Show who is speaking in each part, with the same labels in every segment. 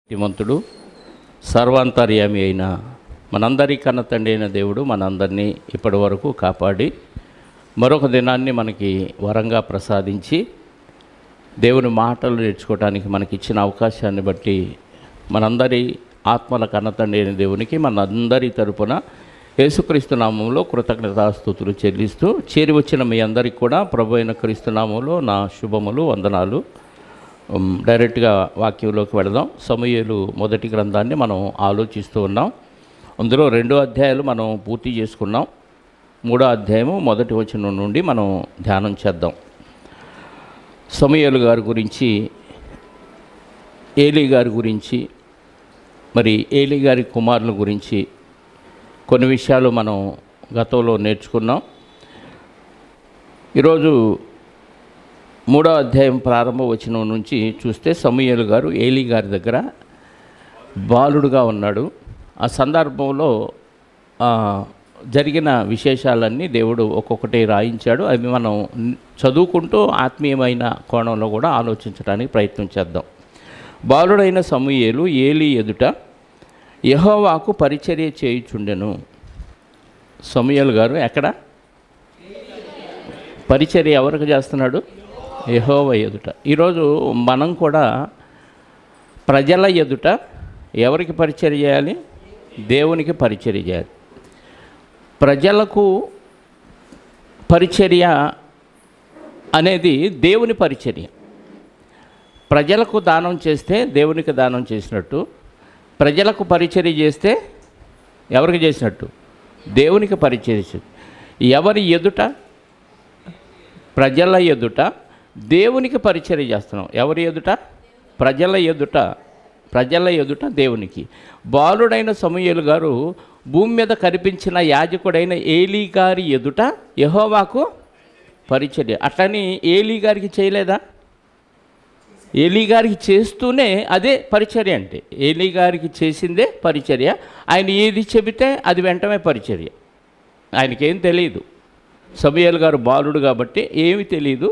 Speaker 1: శక్తిమంతుడు సర్వాంతర్యామి అయిన మనందరి కన్న తండ్రి అయిన దేవుడు మనందరినీ ఇప్పటి వరకు కాపాడి మరొక దినాన్ని మనకి వరంగా ప్రసాదించి దేవుని మాటలు నేర్చుకోవడానికి మనకి ఇచ్చిన అవకాశాన్ని బట్టి మనందరి ఆత్మల కన్న తండ్రి అయిన దేవునికి మనందరి తరపున యేసుక్రీస్తు నామంలో కృతజ్ఞతాస్తుతులు చెల్లిస్తూ చేరి వచ్చిన మీ అందరికీ కూడా ప్రభు అయిన క్రీస్తు నామంలో నా శుభములు వందనాలు. డైరెక్ట్గా వాక్యంలోకి వెళదాం. సమూయేలు మొదటి గ్రంథాన్ని మనం ఆలోచిస్తూ ఉన్నాం. అందులో 2 అధ్యాయాలు మనం పూర్తి చేసుకున్నాం. 3వ అధ్యాయము మొదటి వచనం నుండి మనం ధ్యానం చేద్దాం. సమూయేలు గారి గురించి, ఏలీ గారి గురించి, మరి ఏలీ గారి కుమారుల గురించి కొన్ని విషయాలు మనం గతంలో నేర్చుకున్నాం. ఈరోజు 3వ అధ్యాయం ప్రారంభ వచనం నుంచి చూస్తే సమూయేలు గారు ఏలీ గారి దగ్గర బాలుడుగా ఉన్నాడు. ఆ సందర్భంలో జరిగిన విశేషాలన్నీ దేవుడు ఒక్కొక్కటి రాయించాడు. అవి మనం చదువుకుంటూ ఆత్మీయమైన కోణంలో కూడా ఆలోచించడానికి ప్రయత్నం చేద్దాం. బాలుడైన సమూయేలు ఏలీ ఎదుట యెహోవాకు పరిచర్య చేయుచుండెను. సమూయేలు గారు ఎక్కడ పరిచర్య ఎవరికి చేస్తున్నాడు? యెహోవా ఎదుట. ఈరోజు మనం కూడా ప్రజల ఎదుట ఎవరికి పరిచర్య చేయాలి? దేవునికి పరిచర్య చేయాలి. ప్రజలకు పరిచర్య అనేది దేవుని పరిచర్య. ప్రజలకు దానం చేస్తే దేవునికి దానం చేసినట్టు, ప్రజలకు పరిచర్య చేస్తే ఎవరికి చేసినట్టు? దేవునికి పరిచర్య. ఎవరి ఎదుట? ప్రజల ఎదుట దేవునికి పరిచర్య చేస్తున్నాం. ఎవరి ఎదుట? ప్రజల ఎదుట. ప్రజల ఎదుట దేవునికి. బాలుడైన సమూయేలు గారు భూమి మీద కనిపించిన యాజకుడైన ఏలీ గారి ఎదుట యెహోవాకు పరిచర్య. అట్లని ఏలీ గారికి చేయలేదా? ఏలీ గారికి చేస్తూనే అదే పరిచర్య. అంటే ఏలీ గారికి చేసిందే పరిచర్య. ఆయన ఏది చెబితే అది వెంటనే పరిచర్య. ఆయనకేం తెలియదు. సమూయేలు గారు బాలుడు కాబట్టి ఏమి తెలియదు.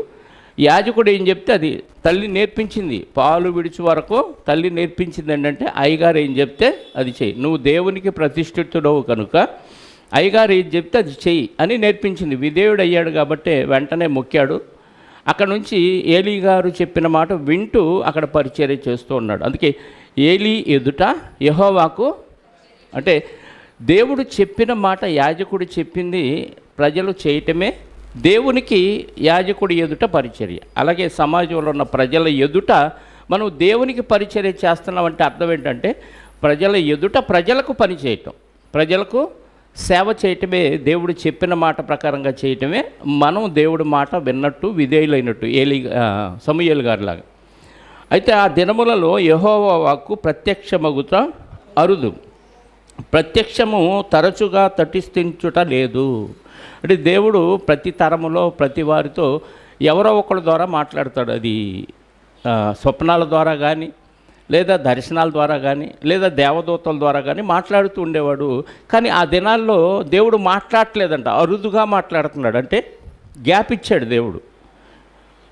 Speaker 1: యాజకుడు ఏం చెప్తే అది తల్లి నేర్పించింది. పాలు విడిచి వరకు తల్లి నేర్పించింది ఏంటంటే అయ్యగారు ఏం చెప్తే అది చెయ్యి, నువ్వు దేవునికి ప్రతిష్ఠితుడవు కనుక అయ్యగారు ఏం చెప్తే అది చెయ్యి అని నేర్పించింది. విధేయుడు అయ్యాడు కాబట్టి వెంటనే మొక్కాడు. అక్కడ నుంచి ఏలీ గారు చెప్పిన మాట వింటూ అక్కడ పరిచర్య చేస్తూ ఉన్నాడు. అందుకే ఏలీ ఎదుట యెహోవాకు, అంటే దేవుడు చెప్పిన మాట, యాజకుడు చెప్పింది ప్రజలు చేయటమే దేవునికి యాజకుడి ఎదుట పరిచర్య. అలాగే సమాజంలో ఉన్న ప్రజల ఎదుట మనం దేవునికి పరిచర్య చేస్తున్నామంటే అర్థం ఏంటంటే ప్రజల ఎదుట ప్రజలకు పని చేయటం, ప్రజలకు సేవ చేయటమే, దేవుడు చెప్పిన మాట ప్రకారంగా చేయటమే మనం దేవుడి మాట విన్నట్టు విధేయులైనట్టు సమూయేలు గారిలాగా. అయితే ఆ దినములలో యెహోవా వాక్కు ప్రత్యక్షమగుట అరుదు, ప్రత్యక్షము తరచుగా తటిస్థించుట లేదు. అంటే దేవుడు ప్రతి తరములో ప్రతి వారితో ఎవరో ఒకరి ద్వారా మాట్లాడతాడు. అది స్వప్నాల ద్వారా కానీ, లేదా దర్శనాల ద్వారా కానీ, లేదా దేవదూతల ద్వారా కానీ మాట్లాడుతూ ఉండేవాడు. కానీ ఆ దినాల్లో దేవుడు మాట్లాడలేదంట, అరుదుగా మాట్లాడుతున్నాడు. అంటే గ్యాప్ ఇచ్చాడు దేవుడు.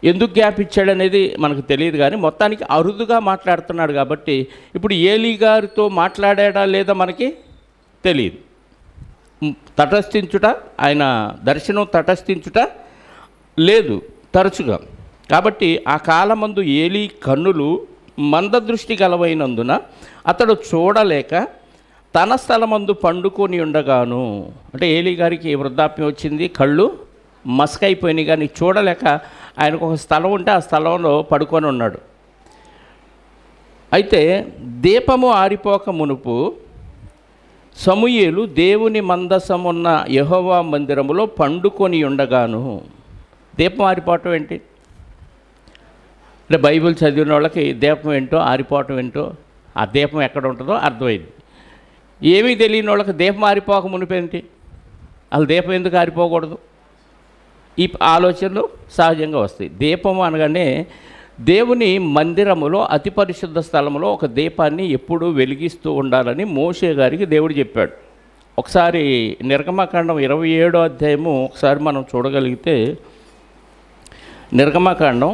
Speaker 1: ఎందుకు గ్యాప్ ఇచ్చాడు అనేది మనకు తెలియదు, కానీ మొత్తానికి అరుదుగా మాట్లాడుతున్నాడు. కాబట్టి ఇప్పుడు ఏలీ గారితో మాట్లాడా లేదా మనకి తెలియదు. తటస్థించుట, ఆయన దర్శనం తటస్థించుట లేదు తరచుగా. కాబట్టి ఆ కాలమందు ఏలీ కన్నులు మందదృష్టి గలవైనందున అతడు చూడలేక తన స్థలమందు పండుకొని ఉండగాను, అంటే ఏలీ గారికి వృద్ధాప్యం వచ్చింది, కళ్ళు మసకైపోయినాయి, కానీ చూడలేక ఆయనకు ఒక స్థలం ఉంటే ఆ స్థలంలో పడుకొని ఉన్నాడు. అయితే దీపము ఆరిపోక మునుపు సమూయేలు దేవుని మందసమున్న యెహోవా మందిరములో పండుకొని ఉండగాను. దీపం ఆరిపోవటం ఏంటి అంటే బైబిల్ చదివిన వాళ్ళకి దీపం ఏంటో ఆరిపోవటం ఏంటో, ఆ దీపం ఎక్కడ ఉంటుందో అర్థమైంది. ఏమీ తెలియని వాళ్ళకి దీపం ఆరిపోక మునిపేంటి, అసలు దీపం ఎందుకు ఆరిపోకూడదు, ఈ ఆలోచనలు సహజంగా వస్తాయి. దీపం అనగానే దేవుని మందిరములో అతి పరిశుద్ధ స్థలంలో ఒక దీపాన్ని ఎప్పుడూ వెలిగిస్తూ ఉండాలని మోషే గారికి దేవుడు చెప్పాడు. ఒకసారి నిర్గమకాండం 27వ అధ్యాయము ఒకసారి మనం చూడగలిగితే, నిర్గమకాండం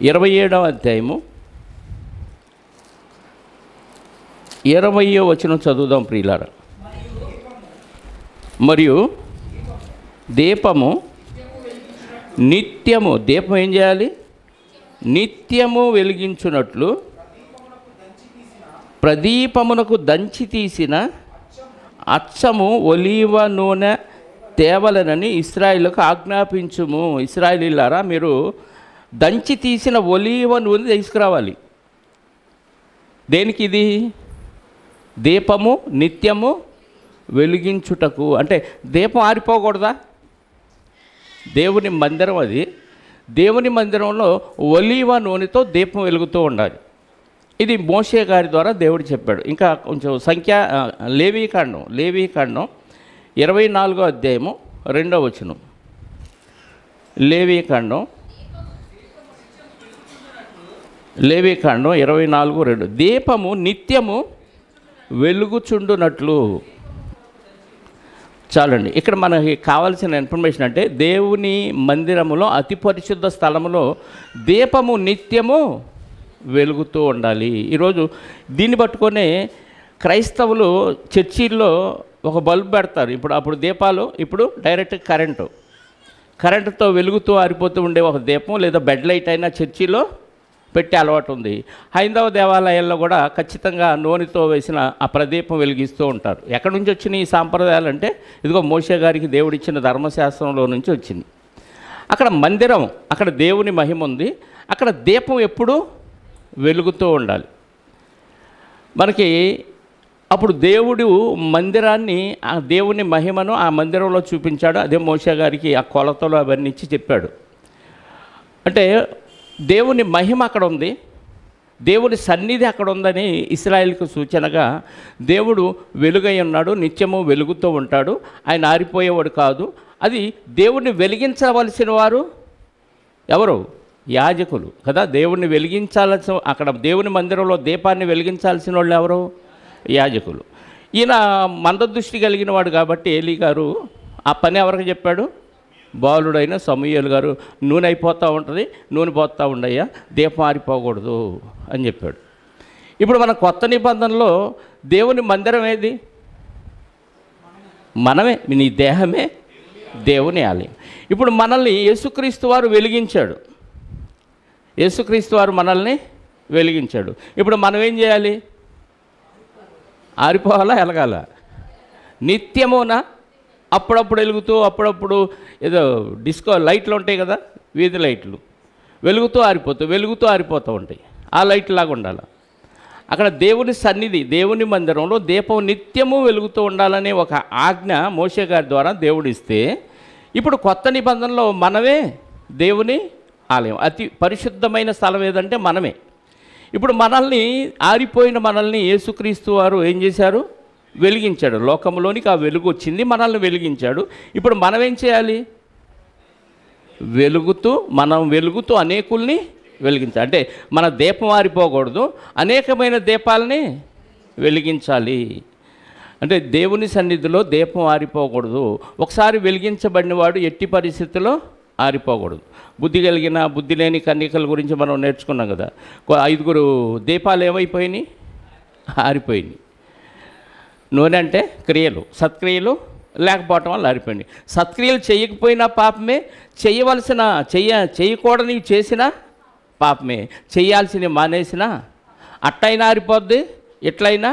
Speaker 1: 27వ అధ్యాయము 20వ వచనం చదువుదాం ప్రియులారా. మరియు దీపము నిత్యము, దీపం ఏం చేయాలి? నిత్యము వెలిగించున్నట్లు ప్రదీపమునకు దంచి తీసిన అచ్చము ఒలీవ నూనె తేవలనని ఇశ్రాయేలుకు ఆజ్ఞాపించుము. ఇశ్రాయేలీయులారా, మీరు దంచి తీసిన ఒలీవ నూనె తీసుకురావాలి. దేనికి ఇది? దీపము నిత్యము వెలిగించుటకు. అంటే దీపం ఆరిపోకూడదా? దేవుని మందిరం అది. దేవుని మందిరంలో ఒలీవ నూనెతో దీపం వెలుగుతూ ఉండాలి. ఇది మోషే గారి ద్వారా దేవుడు చెప్పాడు. ఇంకా కొంచెం లేవీకాండం 24వ అధ్యాయము 2వ వచనం. లేవీకాండం 24:2 దీపము నిత్యము వెలుగుచుండునట్లు. చాలండి. ఇక్కడ మనకి కావాల్సిన ఇన్ఫర్మేషన్ అంటే దేవుని మందిరములో అతి పరిశుద్ధ స్థలములో దీపము నిత్యము వెలుగుతూ ఉండాలి. ఈరోజు దీన్ని పట్టుకొనే క్రైస్తవులు చర్చిల్లో ఒక బల్బు పెడతారు. అప్పుడు దీపాలు ఇప్పుడు డైరెక్ట్ కరెంటుతో వెలుగుతూ ఆరిపోతూ ఉండే ఒక దీపం లేదా బెడ్ లైట్ అయినా చర్చిలో పెట్టే అలవాటు ఉంది. హైందవ దేవాలయాల్లో కూడా ఖచ్చితంగా నూనెతో వేసిన ఆ ప్రదీపం వెలిగిస్తూ ఉంటారు. ఎక్కడి నుంచి వచ్చిన ఈ సాంప్రదాయాలు అంటే ఇదిగో మోషే గారికి దేవుడిచ్చిన ధర్మశాస్త్రంలో నుంచి వచ్చింది. అక్కడ మందిరం, అక్కడ దేవుని మహిమ ఉంది. అక్కడ దీపం ఎప్పుడూ వెలుగుతూ ఉండాలి. మనకి అప్పుడు దేవుడు మందిరాన్ని, ఆ దేవుని మహిమను ఆ మందిరంలో చూపించాడు. అదే మోషే గారికి ఆ కొలతలు అవన్నీ ఇచ్చి చెప్పాడు. అంటే దేవుని మహిమ అక్కడ ఉంది, దేవుని సన్నిధి అక్కడ ఉందని ఇశ్రాయేలుకు సూచనగా దేవుడు వెలుగై ఉన్నాడు, నిత్యము వెలుగుతూ ఉంటాడు, ఆయన ఆరిపోయేవాడు కాదు. అది దేవుణ్ణి వెలిగించవలసిన వారు ఎవరు? యాజకులు కదా. దేవుణ్ణి వెలిగించాల్సిన, అక్కడ దేవుని మందిరంలో దీపాన్ని వెలిగించాల్సిన వాళ్ళు ఎవరు? యాజకులు. ఈయన మందదృష్టి కలిగిన వాడు కాబట్టి ఏలీ గారు ఆ పని ఎవరికి చెప్పాడు? బాలుడైన సమూయేలు గారు, నూనె అయిపోతూ ఉంటుంది, నూనె పోతూ ఉండయ్యా, దీపం ఆరిపోకూడదు అని చెప్పాడు. ఇప్పుడు మన కొత్త నిబంధనలో దేవుని మందిరం ఏది? మనమే. నీ దేహమే దేవుని ఆలయం. ఇప్పుడు మనల్ని యేసుక్రీస్తు వారు వెలిగించాడు. యేసుక్రీస్తు వారు మనల్ని వెలిగించాడు. ఇప్పుడు మనం ఏం చేయాలి? ఆరిపోవాలా, ఎలగాల? నిత్యమునా? అప్పుడప్పుడు వెలుగుతూ, అప్పుడప్పుడు ఏదో డిస్కో లైట్లు ఉంటాయి కదా, వీధి లైట్లు, వెలుగుతూ ఆరిపోతూ ఉంటాయి. ఆ లైట్ లాగా ఉండాలి. అక్కడ దేవుని సన్నిధి, దేవుని మందిరంలో దీపం నిత్యము వెలుగుతూ ఉండాలనే ఒక ఆజ్ఞ మోషే గారి ద్వారా దేవుడిస్తే, ఇప్పుడు కొత్త నిబంధనలో మనమే దేవుని ఆలయం. అతి పరిశుద్ధమైన స్థలం ఏదంటే మనమే. ఇప్పుడు మనల్ని, ఆరిపోయిన మనల్ని యేసుక్రీస్తు వారు ఏం చేశారు? వెలిగించాడు. లోకంలోనికి ఆ వెలుగు వచ్చింది, మనల్ని వెలిగించాడు. ఇప్పుడు మనం ఏం చేయాలి? మనం వెలుగుతూ అనేకుల్ని వెలిగించాలి. అంటే మన దీపం ఆరిపోకూడదు, అనేకమైన దీపాలని వెలిగించాలి. అంటే దేవుని సన్నిధిలో దీపం ఆరిపోకూడదు. ఒకసారి వెలిగించబడిన వాడు ఎట్టి పరిస్థితుల్లో ఆరిపోకూడదు. బుద్ధి లేని కన్యకల గురించి మనం నేర్చుకున్నాం కదా. 5 దీపాలు ఏమైపోయినాయి? ఆరిపోయినాయి. నూనె అంటే క్రియలు, సత్క్రియలు లేకపోవటం వల్ల ఆరిపోయింది. సత్క్రియలు చేయకపోయినా పాపమే, చేయకూడని చేసినా పాపమే, చేయాల్సినవి మానేసినా అట్టయినా ఆరిపోద్ది, ఎట్లయినా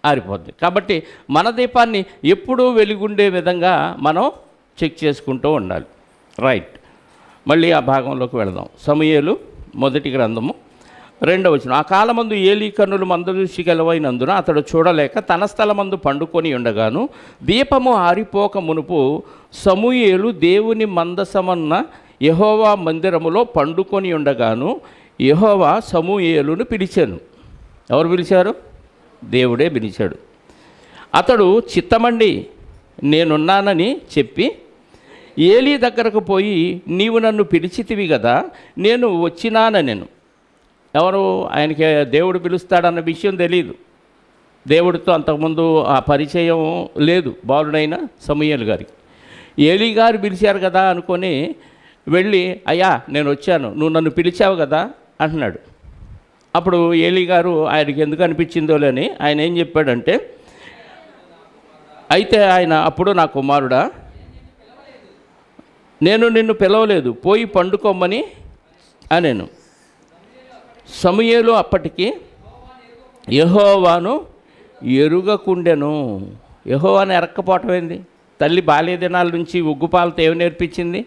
Speaker 1: ఆరిపోద్ది. కాబట్టి మన దీపాన్ని ఎప్పుడూ వెలుగుండే విధంగా మనం చెక్ చేసుకుంటూ ఉండాలి. రైట్. మళ్ళీ ఆ భాగంలోకి వెళదాం. సమూయేలు మొదటి గ్రంథము 2వ వచనం. ఆ కాలమందు ఏలీ కన్నులు మందదృష్టి గలవైనందున అతడు చూడలేక తన స్థలమందు పండుకొని ఉండగాను, దీపము ఆరిపోక మునుపు సమూయేలు దేవుని మందసమన్న యెహోవా మందిరములో పండుకొని ఉండగాను యెహోవా సమూయేలును పిలిచాను. ఎవరు పిలిచారు? దేవుడే పిలిచాడు. అతడు చిత్తమండి నేనున్నానని చెప్పి ఏలీ దగ్గరకు పోయి, నీవు నన్ను పిలిచితివి కదా, నేను వచ్చినానెను. ఎవరు? ఆయనకి దేవుడు పిలుస్తాడన్న విషయం తెలియదు. దేవుడితో అంతకుముందు ఆ పరిచయం లేదు బాలుడైన సమూయేలు గారికి. ఏలీ గారు పిలిచారు కదా అనుకొని వెళ్ళి, అయ్యా నేను వచ్చాను, నువ్వు నన్ను పిలిచావు కదా అంటున్నాడు. అప్పుడు ఏలీ గారు ఆయనకి ఎందుకు అనిపించిందో లేని ఆయన ఏం చెప్పాడంటే, అయితే ఆయన అప్పుడు నా కుమారుడా, నేను నిన్ను పిలవలేదు, పోయి పండుకోమని అనేను. సమూయేలు అప్పటికి యెహోవాను ఎరుగకుండెను. యెహోవాను ఎరక్కపోవటం ఏంది? తల్లి బాల్య దినాల నుంచి ఉగ్గుపాలతో ఏమి నేర్పించింది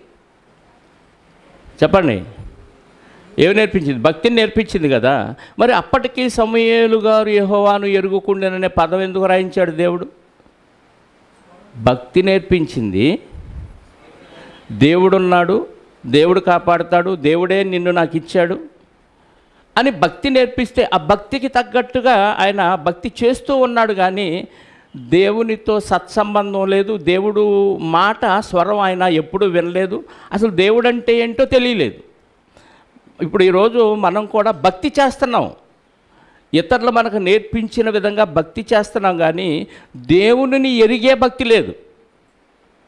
Speaker 1: చెప్పండి? ఏమి నేర్పించింది? భక్తిని నేర్పించింది కదా. మరి అప్పటికి సమూయేలు గారు యెహోవాను ఎరుగుకుండెననే పదం ఎందుకు రాయించాడు దేవుడు? భక్తి నేర్పించింది. దేవుడున్నాడు, దేవుడు కాపాడుతాడు, దేవుడే నిన్ను నాకు ఇచ్చాడు అని భక్తి నేర్పిస్తే ఆ భక్తికి తగ్గట్టుగా ఆయన భక్తి చేస్తూ ఉన్నాడు. కానీ దేవునితో సత్సంబంధం లేదు, దేవుడు మాట స్వరం ఆయన ఎప్పుడూ వినలేదు, అసలు దేవుడు అంటే ఏంటో తెలియలేదు. ఇప్పుడు ఈరోజు మనం కూడా భక్తి చేస్తున్నాం, ఇతరులు మనకు నేర్పించిన విధంగా భక్తి చేస్తున్నాం, కానీ దేవునిని ఎరిగే భక్తి లేదు.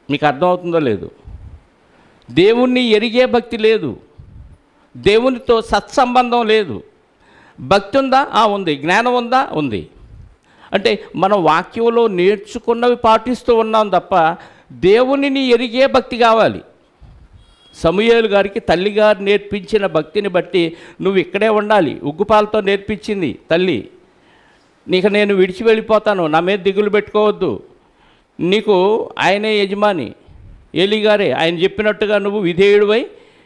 Speaker 1: మీకు అర్థమవుతుందో లేదు? దేవుణ్ణి ఎరిగే భక్తి లేదు, దేవునితో సత్సంబంధం లేదు. భక్తి ఉందా? ఉంది. జ్ఞానం ఉందా? ఉంది. అంటే మనం వాక్యంలో నేర్చుకున్నవి పాటిస్తూ ఉన్నాం తప్ప దేవునిని ఎరిగే భక్తి కావాలి. సమూయేలు గారికి తల్లిగారు నేర్పించిన భక్తిని బట్టి నువ్వు ఇక్కడే ఉండాలి. ఉగ్గుపాలతో నేర్పించింది తల్లి, నీకు నేను విడిచి వెళ్ళిపోతాను, నా మీద దిగులు పెట్టుకోవద్దు, నీకు ఆయనే యజమాని, ఏలీ గారే, ఆయన చెప్పినట్టుగా నువ్వు విధేయుడివై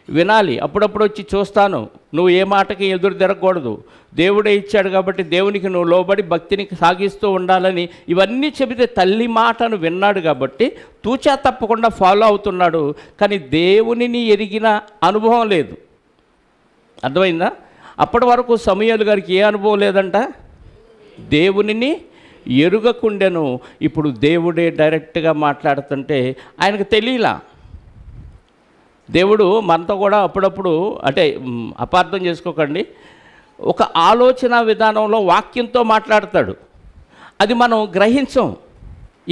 Speaker 1: వినాలి, అప్పుడప్పుడు వచ్చి చూస్తాను, నువ్వు ఏ మాటకి ఎదురు తిరగకూడదు, దేవుడే ఇచ్చాడు కాబట్టి దేవునికి నువ్వు లోబడి భక్తిని సాగిస్తూ ఉండాలని ఇవన్నీ చెబితే తల్లి మాటను విన్నాడు కాబట్టి తూచా తప్పకుండా ఫాలో అవుతున్నాడు. కానీ దేవునిని ఎరిగిన అనుభవం లేదు. అర్థమైందా? అప్పటి వరకు సమూయేలు గారికి ఏ అనుభవం లేదంట, దేవునిని ఎరుగకుండెను. ఇప్పుడు దేవుడే డైరెక్ట్గా మాట్లాడుతుంటే ఆయనకు తెలియలా. దేవుడు మనతో కూడా అప్పుడప్పుడు, అంటే అపార్థం చేసుకోకండి, ఒక ఆలోచన విధానంలో వాక్యంతో మాట్లాడతాడు, అది మనం గ్రహించం.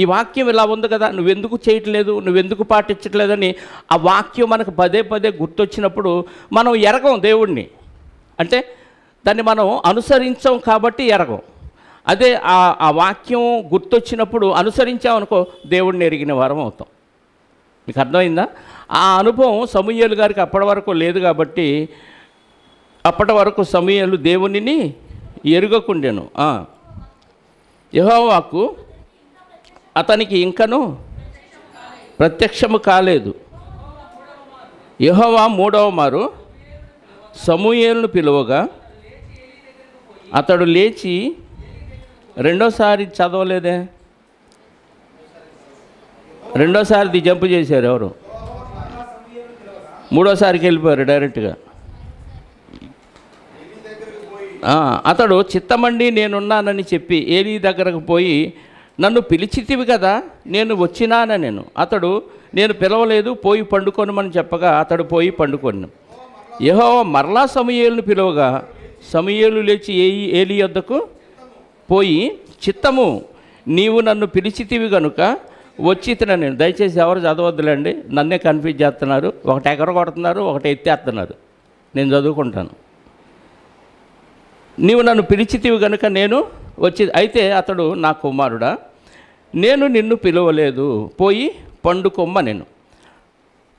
Speaker 1: ఈ వాక్యం ఇలా ఉంది కదా, నువ్వెందుకు చేయట్లేదు, నువ్వెందుకు పాటించట్లేదని ఆ వాక్యం మనకు పదే పదే గుర్తొచ్చినప్పుడు మనం ఎరగం దేవుణ్ణి. అంటే దాన్ని మనం అనుసరించాం కాబట్టి ఎరగం. అదే ఆ వాక్యం గుర్తొచ్చినప్పుడు అనుసరించామనుకో దేవుడిని ఎరిగిన వారం అవుతాం. మీకు అర్థమైందా? ఆ అనుభవం సమూయేలు గారికి అప్పటి వరకు లేదు కాబట్టి అప్పటి వరకు సమూయేలు దేవునిని ఎరుగకుండెను. యెహోవాకు అతనికి ఇంకను ప్రత్యక్షము కాలేదు. యెహోవా మూడవ మారు సమూయేలును పిలువగా అతడు లేచి, రెండోసారి చదవలేదే, రెండోసారిది జంపు చేశారు ఎవరు, మూడోసారికి వెళ్ళిపోయారు డైరెక్ట్గా. అతడు చిత్తమండి నేనున్నానని చెప్పి ఏలీ దగ్గరకు పోయి, నన్ను పిలిచితివి కదా, నేను వచ్చినానెను. అతడు, నేను పిలవలేదు, పోయి పండుకొనమని చెప్పగా అతడు పోయి పండుకొను. యెహోవా మరలా సమూయేలును పిలువగా సమూయేలు లేచి ఏలీ యొద్దకు పోయి, చిత్తము, నీవు నన్ను పిలిచితివి గనుక వచ్చిన నేను. దయచేసి ఎవరు చదవద్దులేండి, నన్నే కన్ఫ్యూజ్ చేస్తున్నారు, ఒకటి ఎగర కొడుతున్నారు, ఒకటి ఎత్తేస్తున్నారు. నేను చదువుకుంటాను. నీవు నన్ను పిలిచితివి గనుక నేను వచ్చి, అయితే అతడు, నా కుమారుడా, నేను నిన్ను పిలవలేదు, పోయి పండుకొమ్మ నేను.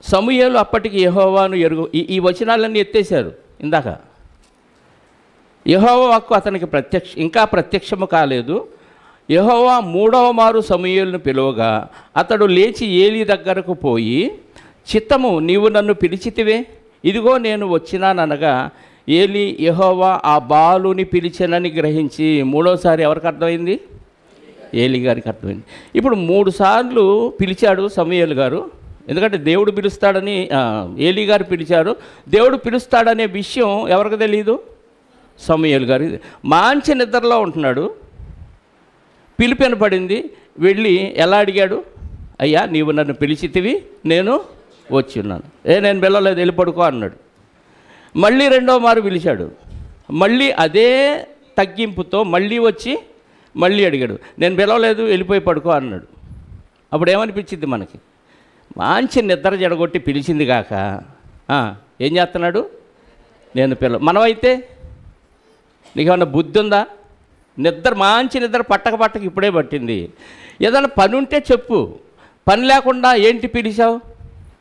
Speaker 1: సమూయేలు అప్పటికి యెహోవాను ఎరుగు. ఈ వచనాలన్నీ ఎత్తేశారు ఇందాక. యెహోవా వాక్కు అతనికి ఇంకా ప్రత్యక్షము కాలేదు. యెహోవా మూడవ మారు సమూయేలును పిలువగా అతడు లేచి ఏలీ దగ్గరకు పోయి, చిత్తము, నీవు నన్ను పిలిచితివే, ఇదిగో నేను వచ్చినాననగా ఏలీ యెహోవా ఆ బాలుని పిలిచెనని గ్రహించి, మూడోసారి ఎవరికి అర్థమైంది? ఏలీ గారికి అర్థమైంది. ఇప్పుడు 3 సార్లు పిలిచాడు సమూయేలు గారు, ఎందుకంటే దేవుడు పిలుస్తాడని ఏలీ గారు పిలిచారు. దేవుడు పిలుస్తాడనే విషయం ఎవరికి తెలియదు? సమూయేలు గారు. మంచి నిద్రలో ఉంటున్నాడు, పిలిపెన పడింది, వెళ్ళి ఎలా అడిగాడు? అయ్యా, నీవు నన్ను పిలిచితివి, నేను వచ్చి ఉన్నాను. నేను పిలవలేదు, వెళ్ళి పడుకో అన్నాడు. మళ్ళీ రెండో మారు పిలిచాడు, మళ్ళీ అదే తగ్గింపుతో మళ్ళీ వచ్చి మళ్ళీ అడిగాడు, నేను పిలవలేదు, వెళ్ళిపోయి పడుకో అన్నాడు. అప్పుడు ఏమనిపించింది మనకి? మంచి నిద్ర జడగొట్టి పిలిచింది కాక ఏం చేస్తున్నాడు? నేను మనమైతే నీకేమన్నా బుద్ధి ఉందా? మంచి నిద్ర పట్టక ఇప్పుడే పట్టింది. ఏదైనా పని ఉంటే చెప్పు, పని లేకుండా ఏంటి పిలిచావు?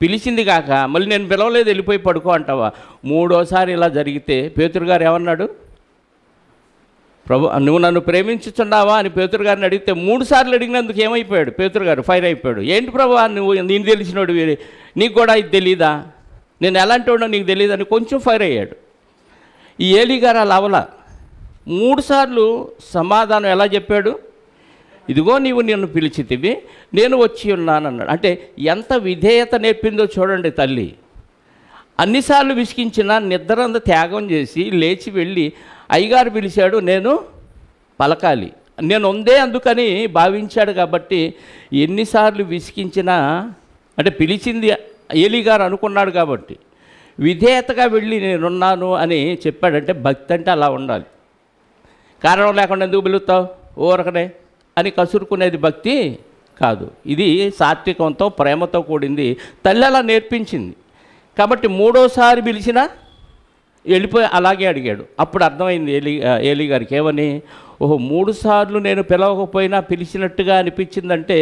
Speaker 1: పిలిచింది కాక మళ్ళీ నేను పిలవలేదు వెళ్ళిపోయి పడుకో అంటావా? మూడోసారి ఇలా జరిగితే పేతురు గారు ఏమన్నాడు? ప్రభు, నువ్వు నన్ను ప్రేమించుచున్నావా అని పేతురు గారిని అడిగితే 3 సార్లు అడిగినందుకు ఏమైపోయాడు? పేతురు గారు ఫైర్ అయిపోయాడు. ఏంటి ప్రభు, నువ్వు నేను తెలిసినోడు, నీకు కూడా ఇది తెలీదా? నేను ఎలాంటి వాడో నీకు తెలియదని కొంచెం ఫైర్ అయ్యాడు. ఈ ఏలీ గారు అలా అవలా. 3 సార్లు సమాధానం ఎలా చెప్పాడు? ఇదిగో నీవు నన్ను పిలిచితివి, నేను వచ్చి ఉన్నాను అన్నాడు. అంటే ఎంత విధేయత నేర్పిందో చూడండి తల్లి. అన్నిసార్లు విసిగించినా నిద్రంతా త్యాగం చేసి లేచి వెళ్ళి అయ్యగారు పిలిచాడు, నేను పలకాలి, నేను ఉందే అందుకని భావించాడు. కాబట్టి ఎన్నిసార్లు విసిగించినా, అంటే పిలిచింది ఏలీ గారు అనుకున్నాడు కాబట్టి విధేయతగా వెళ్ళి నేనున్నాను అని చెప్పాడంటే భక్తి అంటే అలా ఉండాలి. కారణం లేకుండా ఎందుకు పిలుస్తావు ఊరకనే అని కసురుకునేది భక్తి కాదు. ఇది సాత్వికంతో ప్రేమతో కూడింది. తల్లి అలా నేర్పించింది. కాబట్టి 3ఓసారి పిలిచినా వెళ్ళిపోయి అలాగే అడిగాడు. అప్పుడు అర్థమైంది ఏలీ గారికి ఏమని, ఓహో 3 సార్లు నేను పిలవకపోయినా పిలిచినట్టుగా అనిపించిందంటే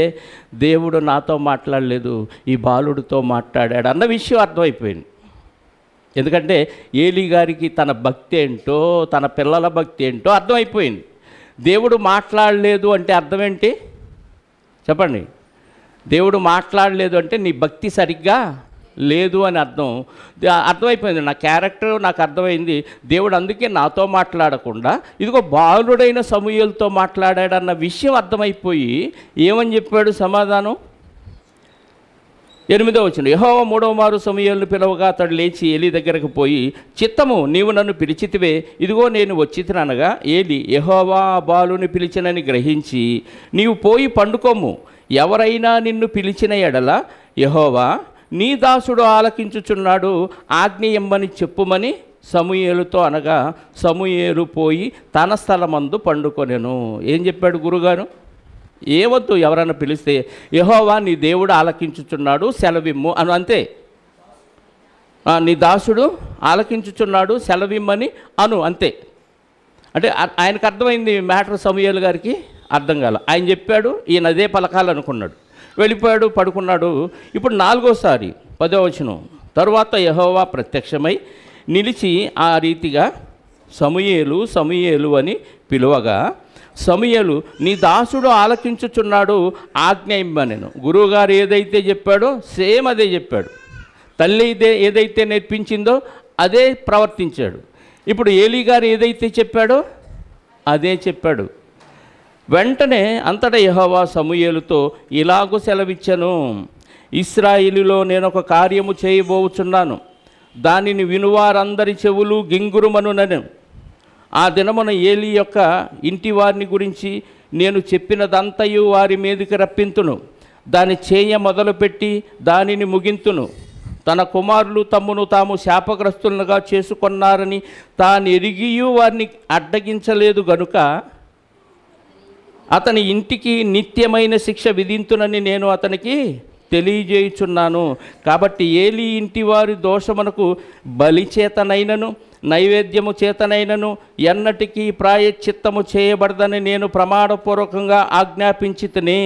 Speaker 1: దేవుడు నాతో మాట్లాడలేదు, ఈ బాలుడితో మాట్లాడాడు అన్న విషయం అర్థమైపోయింది. ఎందుకంటే ఏలీ గారికి తన భక్తి ఏంటో, తన పిల్లల భక్తి ఏంటో అర్థమైపోయింది. దేవుడు మాట్లాడలేదు అంటే అర్థం ఏంటి చెప్పండి? దేవుడు మాట్లాడలేదు అంటే నీ భక్తి సరిగ్గా లేదు అని అర్థమైపోయింది. నా క్యారెక్టర్ నాకు అర్థమైంది. దేవుడు అందుకే నాతో మాట్లాడకుండా ఇదిగో బాలుడైన సమూయేలుతో మాట్లాడాడన్న విషయం అర్థమైపోయి ఏమని చెప్పాడు సమాధానం? 8వ వచనం, యెహోవా 3వ మారు సమూయేలును పిలవగా అతడు లేచి ఏలీ దగ్గరకు పోయి, చిత్తము నీవు నన్ను పిలిచితివే, ఇదిగో నేను వచ్చితిననగా ఏలీ యెహోవా బాలుని పిలిచినని గ్రహించి, నీవు పోయి పండుకోము, ఎవరైనా నిన్ను పిలిచిన ఎడల యెహోవా నీ దాసుడు ఆలకించుచున్నాడు, ఆజ్ఞ ఇమ్మని చెప్పుమని సమూయేలుతో అనగా సమూయేలు పోయి తన స్థలమందు పండుకొనెను. ఏం చెప్పాడు గురుగారు? ఏవద్దు, ఎవరైనా పిలిస్తే యెహోవా నీ దేవుడు ఆలకించుచున్నాడు సెలవిమ్ము అను, అంతే. నీ దాసుడు ఆలకించుచున్నాడు సెలవిమ్మని అను, అంతే. అంటే ఆయనకు అర్థమైంది మ్యాటర్. సమూయేలు గారికి అర్థం కాల. ఆయన చెప్పాడు, ఈయన అదే పలకాలనుకున్నాడు, వెళ్ళిపోయాడు, పడుకున్నాడు. ఇప్పుడు 4వసారి 10వ వచనం, తరువాత యెహోవా ప్రత్యక్షమై నిలిచి ఆ రీతిగా సమూయేలు సమూయేలు అని పిలువగా సమూయేలు నీ దాసుడు ఆలకించుచున్నాడు, ఆజ్ఞ ఇమ్మనెను. గురువుగారు ఏదైతే చెప్పాడో సేమ్ అదే చెప్పాడు. తల్లి ఏదైతే నేర్పించిందో అదే ప్రవర్తించాడు. ఇప్పుడు ఏలీ గారు ఏదైతే చెప్పాడో అదే చెప్పాడు. వెంటనే అంతటా యెహోవా సమూయేలుతో ఇలాగూ సెలవిచ్చెను, ఇశ్రాయేలులో నేను ఒక కార్యము చేయబోచున్నాను, దానిని వినువారందరి చెవులు గింగురుమనునను. ఆ దినమున ఏలీ యొక్క ఇంటి వారిని గురించి నేను చెప్పినదంతయు వారి మీదకి రప్పింతును, దాని చేయ మొదలుపెట్టి దానిని ముగింతును. తన కుమారులు తమ్మును తాము శాపగ్రస్తులుగా చేసుకున్నారని తాను ఎరిగియు వారిని అడ్డగించలేదు గనుక అతని ఇంటికి నిత్యమైన శిక్ష విధింతునని నేను అతనికి తెలియజేయుచున్నాను. కాబట్టి ఏలీ ఇంటి వారి దోషమునకు బలి చేతనైనను నైవేద్యము చేతనైనను ఎన్నటికీ ప్రాయశ్చిత్తము చేయబడదని నేను ప్రమాణపూర్వకంగా ఆజ్ఞాపించితిని.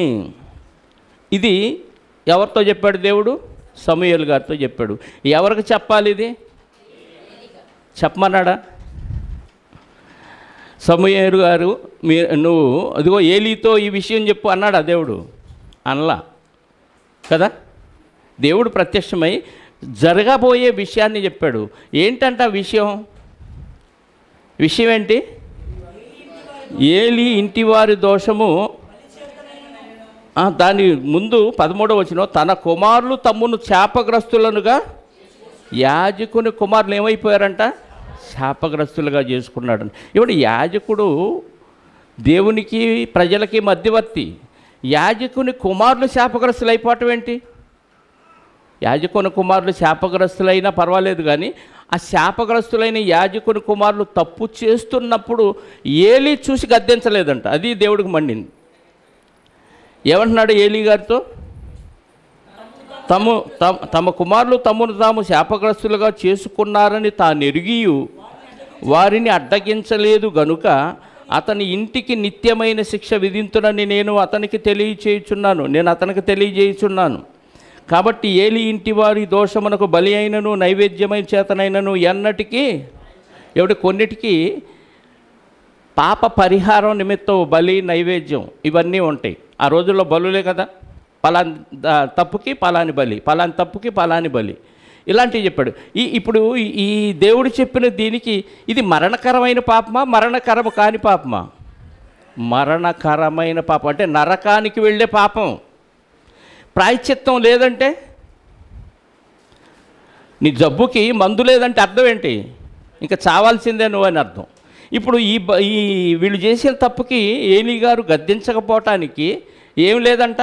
Speaker 1: ఇది ఎవరితో చెప్పాడు దేవుడు? సమూయేలు గారితో చెప్పాడు. ఎవరికి చెప్పాలి ఇది? చెప్పమన్నాడా? సమూయేలు గారు నువ్వు అదిగో ఏలీతో ఈ విషయం చెప్పు అన్నాడా దేవుడు? అనలా కదా. దేవుడు ప్రత్యక్షమై జరగబోయే విషయాన్ని చెప్పాడు. ఏంటంట విషయం? విషయం ఏంటి? ఏలీ ఇంటివారి దోషము. దాని ముందు 13వ వచనం, తన కుమారులు తమ్మును శాపగ్రస్తులనుగా, యాజకుని కుమారులు ఏమైపోయారంట? శాపగ్రస్తులుగా చేసుకున్నాడు. ఇప్పుడు యాజకుడు దేవునికి ప్రజలకి మధ్యవర్తి. యాజకుని కుమారులు శాపగ్రస్తులు అయిపోవటం ఏంటి? యాజకుని కుమారులు శాపగ్రస్తులైనా పర్వాలేదు, కానీ ఆ శాపగ్రస్తులైన యాజకుని కుమారులు తప్పు చేస్తున్నప్పుడు ఏలీ చూసి గద్దించలేదంట. అది దేవుడికి మండింది. ఏమంటున్నాడు ఏలీ గారితో? తమ కుమారులు తమను తాము శాపగ్రస్తులుగా చేసుకున్నారని తాను ఎరిగియు వారిని అడ్డగించలేదు గనుక అతని ఇంటికి నిత్యమైన శిక్ష విధింతునని నేను అతనికి తెలియజేయుచున్నాను. కాబట్టి ఏలి ఇంటి వారి దోషమునకు బలి అయినను నైవేద్యమైన చేతనైనను ఎన్నటికీ కొన్నిటికి పాప పరిహారం నిమిత్తం బలి నైవేద్యం ఇవన్నీ ఉంటాయి. ఆ రోజుల్లో బలులే కదా, పలాని తప్పుకి పలాని బలి, పలాని తప్పుకి పలాని బలి, ఇలాంటివి చెప్పాడు. ఇప్పుడు ఈ దేవుడు చెప్పిన దీనికి ఇది మరణకరమైన పాపమా, మరణకరము కాని పాపమా? మరణకరమైన పాపం అంటే నరకానికి వెళ్ళే పాపం. ప్రాయశ్చిత్తం లేదంటే, నీ జబ్బుకి మందు లేదంటే అర్థం ఏంటి? ఇంకా చావాల్సిందే నువ్వు అని అర్థం. ఇప్పుడు ఈ వీళ్ళు చేసిన తప్పుకి ఏలీ గారు గద్దించకపోవటానికి ఏం లేదంట,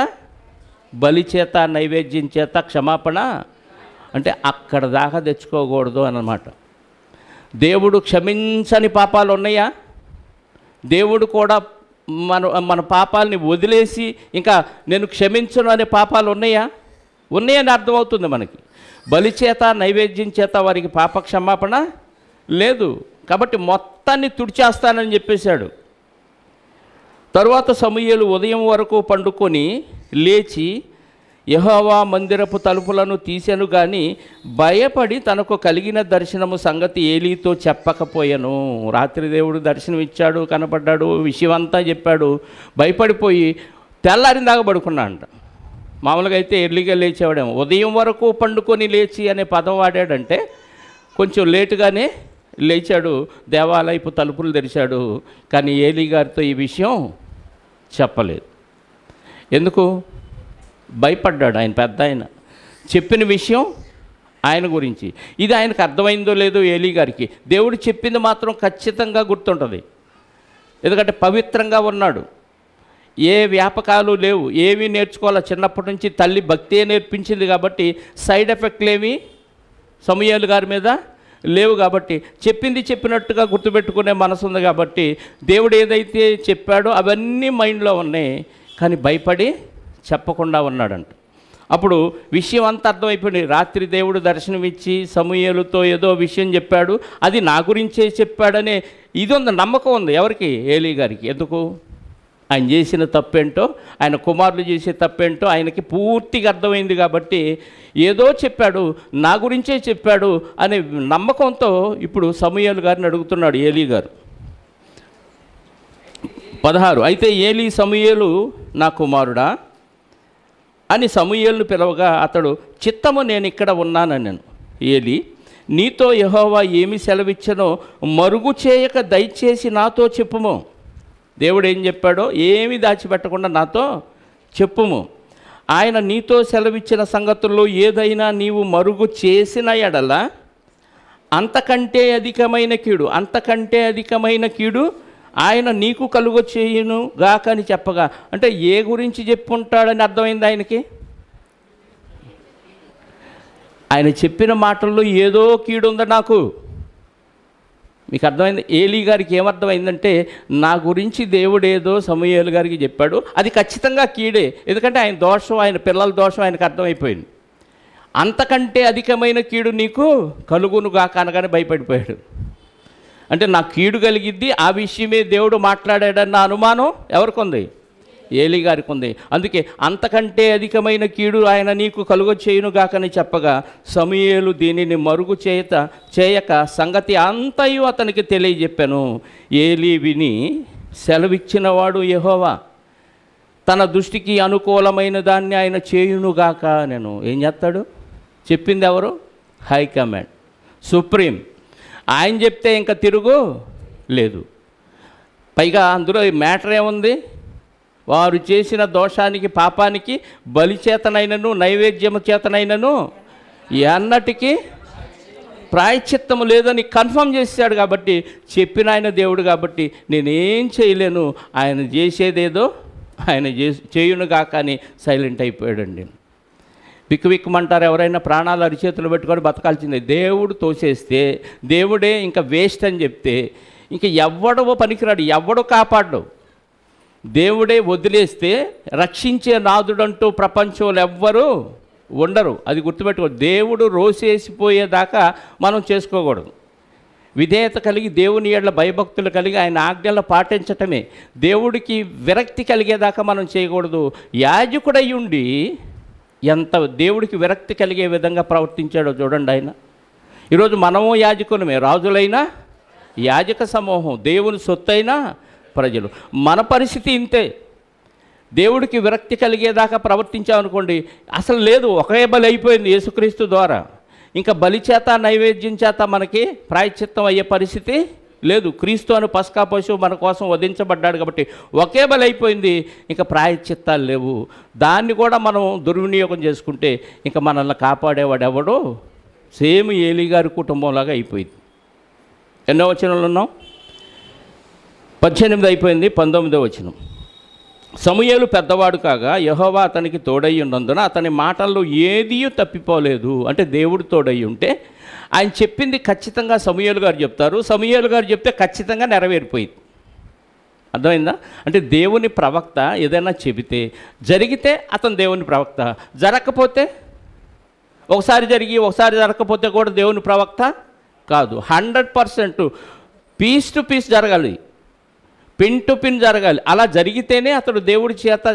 Speaker 1: బలి చేత నైవేద్యం చేత క్షమాపణ అంటే అక్కడ దాకా తెచ్చుకోకూడదు అన్నమాట. దేవుడు క్షమించని పాపాలు ఉన్నాయా? దేవుడు కూడా మన పాపాలని వదిలేసి ఇంకా నేను క్షమించను అనే పాపాలు ఉన్నాయా? ఉన్నాయని అర్థమవుతుంది మనకి. బలి చేత నైవేద్యం చేత వారికి పాప క్షమాపణ లేదు, కాబట్టి మొత్తాన్ని తుడిచేస్తానని చెప్పేశాడు. తరువాత సమూయేలు ఉదయం వరకు పండుకొని లేచి యెహోవా మందిరపు తలుపులను తీసెను గాని భయపడి తనకు కలిగిన దర్శనము సంగతి ఏలీతో చెప్పకపోయాను. రాత్రి దేవుడు దర్శనం ఇచ్చాడు, కనపడ్డాడు, విషయం అంతా చెప్పాడు. భయపడిపోయి తెల్లారిన దాకా పడుకున్నా అంట. మామూలుగా అయితే ఎర్లీగా లేచేవాడేమో. ఉదయం వరకు పండుకొని లేచి అనే పదం వాడాడంటే కొంచెం లేటుగానే లేచాడు, దేవాలయపు తలుపులు తెరిచాడు. కానీ ఏలీ గారితో ఈ విషయం చెప్పలేదు. ఎందుకు? భయపడ్డాడు. ఆయన పెద్ద ఆయన చెప్పిన విషయం ఆయన గురించి. ఇది ఆయనకు అర్థమైందో లేదో ఏలీ గారికి, దేవుడు చెప్పింది మాత్రం ఖచ్చితంగా గుర్తుంటుంది. ఎందుకంటే పవిత్రంగా ఉన్నాడు, ఏ వ్యాపకాలు లేవు, ఏమీ నేర్చుకోవాలి. చిన్నప్పటి నుంచి తల్లి భక్తే నేర్పించింది కాబట్టి సైడ్ ఎఫెక్ట్లు ఏమీ సమూయేలు గారి మీద లేవు. కాబట్టి చెప్పింది చెప్పినట్టుగా గుర్తుపెట్టుకునే మనసు ఉంది. కాబట్టి దేవుడు ఏదైతే చెప్పాడో అవన్నీ మైండ్లో ఉన్నాయి, కానీ భయపడి చెప్పకుండా ఉన్నాడంట. అప్పుడు విషయం అంతా అర్థమైపోయింది. రాత్రి దేవుడు దర్శనమిచ్చి సమూయేలుతో ఏదో విషయం చెప్పాడు, అది నా గురించే చెప్పాడనే ఇది ఉంది, నమ్మకం ఉంది. ఎవరికి? ఏలీ గారికి. ఎందుకు? ఆయన చేసిన తప్పేంటో, ఆయన కుమారులు చేసే తప్పేంటో ఆయనకి పూర్తిగా అర్థమైంది. కాబట్టి ఏదో చెప్పాడు, నా గురించే చెప్పాడు అనే నమ్మకంతో ఇప్పుడు సమూయేలు గారిని అడుగుతున్నాడు ఏలీ గారు. 16 అయితే ఏలీ సమూయేలు నా కుమారుడా అని సమూయేలును పిలవగా అతడు చిత్తము నేను ఇక్కడ ఉన్నానన్నాను. ఏలీ నీతో యెహోవా ఏమి సెలవిచ్చనో మరుగు చేయక దయచేసి నాతో చెప్పుము. దేవుడు ఏం చెప్పాడో ఏమీ దాచిపెట్టకుండా నాతో చెప్పుము. ఆయన నీతో సెలవిచ్చిన సంగతుల్లో ఏదైనా నీవు మరుగు చేసిన ఎడల అంతకంటే అధికమైన కీడు ఆయన నీకు కలుగ చేయును గాక అని చెప్పగా, అంటే ఏ గురించి చెప్పుంటాడని అర్థమైంది ఆయనకి. ఆయన చెప్పిన మాటల్లో ఏదో కీడు ఉంది నాకు. మీకు అర్థమైంది? ఏలీ గారికి ఏమర్థమైందంటే నా గురించి దేవుడు ఏదో సమూయేలు గారికి చెప్పాడు, అది ఖచ్చితంగా కీడే. ఎందుకంటే ఆయన దోషం, ఆయన పిల్లల దోషం ఆయనకు అర్థమైపోయింది. అంతకంటే అధికమైన కీడు నీకు కలుగునుగా అనగానే భయపడిపోయాడు. అంటే నాకు కీడు కలిగిద్ది, ఆ విషయమే దేవుడు మాట్లాడాడన్న అనుమానం ఎవరికి ఉంది? ఏలీ గారికి ఉంది. అందుకే అంతకంటే అధికమైన కీడు ఆయన నీకు కలుగచేయునుగాకని చెప్పగా సమూయేలు దీనిని మరుగు చేయక సంగతి అంతయు అతనికి తెలియజెప్పాను. ఏలీ విని సెలవిచ్చినవాడు యెహోవా, తన దృష్టికి అనుకూలమైన దాన్ని ఆయన చేయునుగాక. నేను ఏం చేస్తాడు? చెప్పింది ఎవరు? High command, supreme. ఆయన చెప్తే ఇంకా తిరుగు లేదు. పైగా అందులో మ్యాటర్ ఏముంది? వారు చేసిన దోషానికి పాపానికి బలి చేతనైనను నైవేద్యము చేతనైనను ఎన్నటికీ ప్రాయశ్చిత్తము లేదని కన్ఫర్మ్ చేశాడు. కాబట్టి చెప్పిన ఆయన దేవుడు కాబట్టి నేనేం చేయలేను, ఆయన చేసేదేదో ఆయన చేయునుగా కానీ సైలెంట్ అయిపోయాడండి. బిక్కుబిక్కుమంటారు ఎవరైనా? ప్రాణాలు అరిచేతులు పెట్టుకొని బతకాల్సిందే. దేవుడు తోసేస్తే, దేవుడే ఇంకా వేస్ట్ అని చెప్తే ఇంక ఎవడో పనికిరాడు, ఎవడో కాపాడు. దేవుడే వదిలేస్తే రక్షించే నాదుడంటూ ప్రపంచంలో ఎవ్వరూ ఉండరు. అది గుర్తుపెట్టుకో. దేవుడు రోసేసిపోయేదాకా మనం చేసుకోకూడదు. విధేయత కలిగి దేవుని యేడల భయభక్తులు కలిగి ఆయన ఆజ్ఞలను పాటించటమే. దేవుడికి విరక్తి కలిగేదాకా మనం చేయకూడదు. యాజకుడై ఉండి ఎంత దేవుడికి విరక్తి కలిగే విధంగా ప్రవర్తించాడో చూడండి ఆయన. ఈరోజు మనము యాజకులమే, రాజులైనా యాజక సమూహం, దేవుని సొత్తైన ప్రజలు. మన పరిస్థితి ఇంతే. దేవుడికి విరక్తి కలిగేదాకా ప్రవర్తించామనుకోండి, అసలు లేదు, ఒకే బలి అయిపోయింది యేసుక్రీస్తు ద్వారా. ఇంకా బలి చేత నైవేద్యం చేత మనకి ప్రాయశ్చిత్తం అయ్యే పరిస్థితి లేదు. క్రీస్తు అను పస్కా పశువు మన కోసం వధించబడ్డాడు కాబట్టి ఒకే బలి అయిపోయింది. ఇంకా ప్రాయశ్చిత్తాలు లేవు. దాన్ని కూడా మనం దుర్వినియోగం చేసుకుంటే ఇంకా మనల్ని కాపాడేవాడు ఎవడో సేమ్ ఏలీ గారి కుటుంబంలాగా అయిపోయింది. ఎన్నో వచనంలో ఉన్నాం? 18 అయిపోయింది. 19వ వచనం. సమూయేలు పెద్దవాడు కాగా యెహోవా అతనికి తోడై ఉన్నందున అతని మాటల్లో ఏదీ తప్పిపోలేదు. అంటే దేవుడు తోడై ఉంటే ఆయన చెప్పింది ఖచ్చితంగా సమూయేలు గారు చెప్తారు. సమూయేలు గారు చెప్తే ఖచ్చితంగా నెరవేరిపోయింది. అర్థమైందా? అంటే దేవుని ప్రవక్త ఏదైనా చెబితే జరిగితే అతను దేవుని ప్రవక్త, జరగకపోతే ఒకసారి జరిగి ఒకసారి జరగకపోతే కూడా దేవుని ప్రవక్త కాదు. 100% పీస్ టు పీస్ జరగాలి, పిన్ టు పిన్ జరగాలి. అలా జరిగితేనే అతడు దేవుడి చేత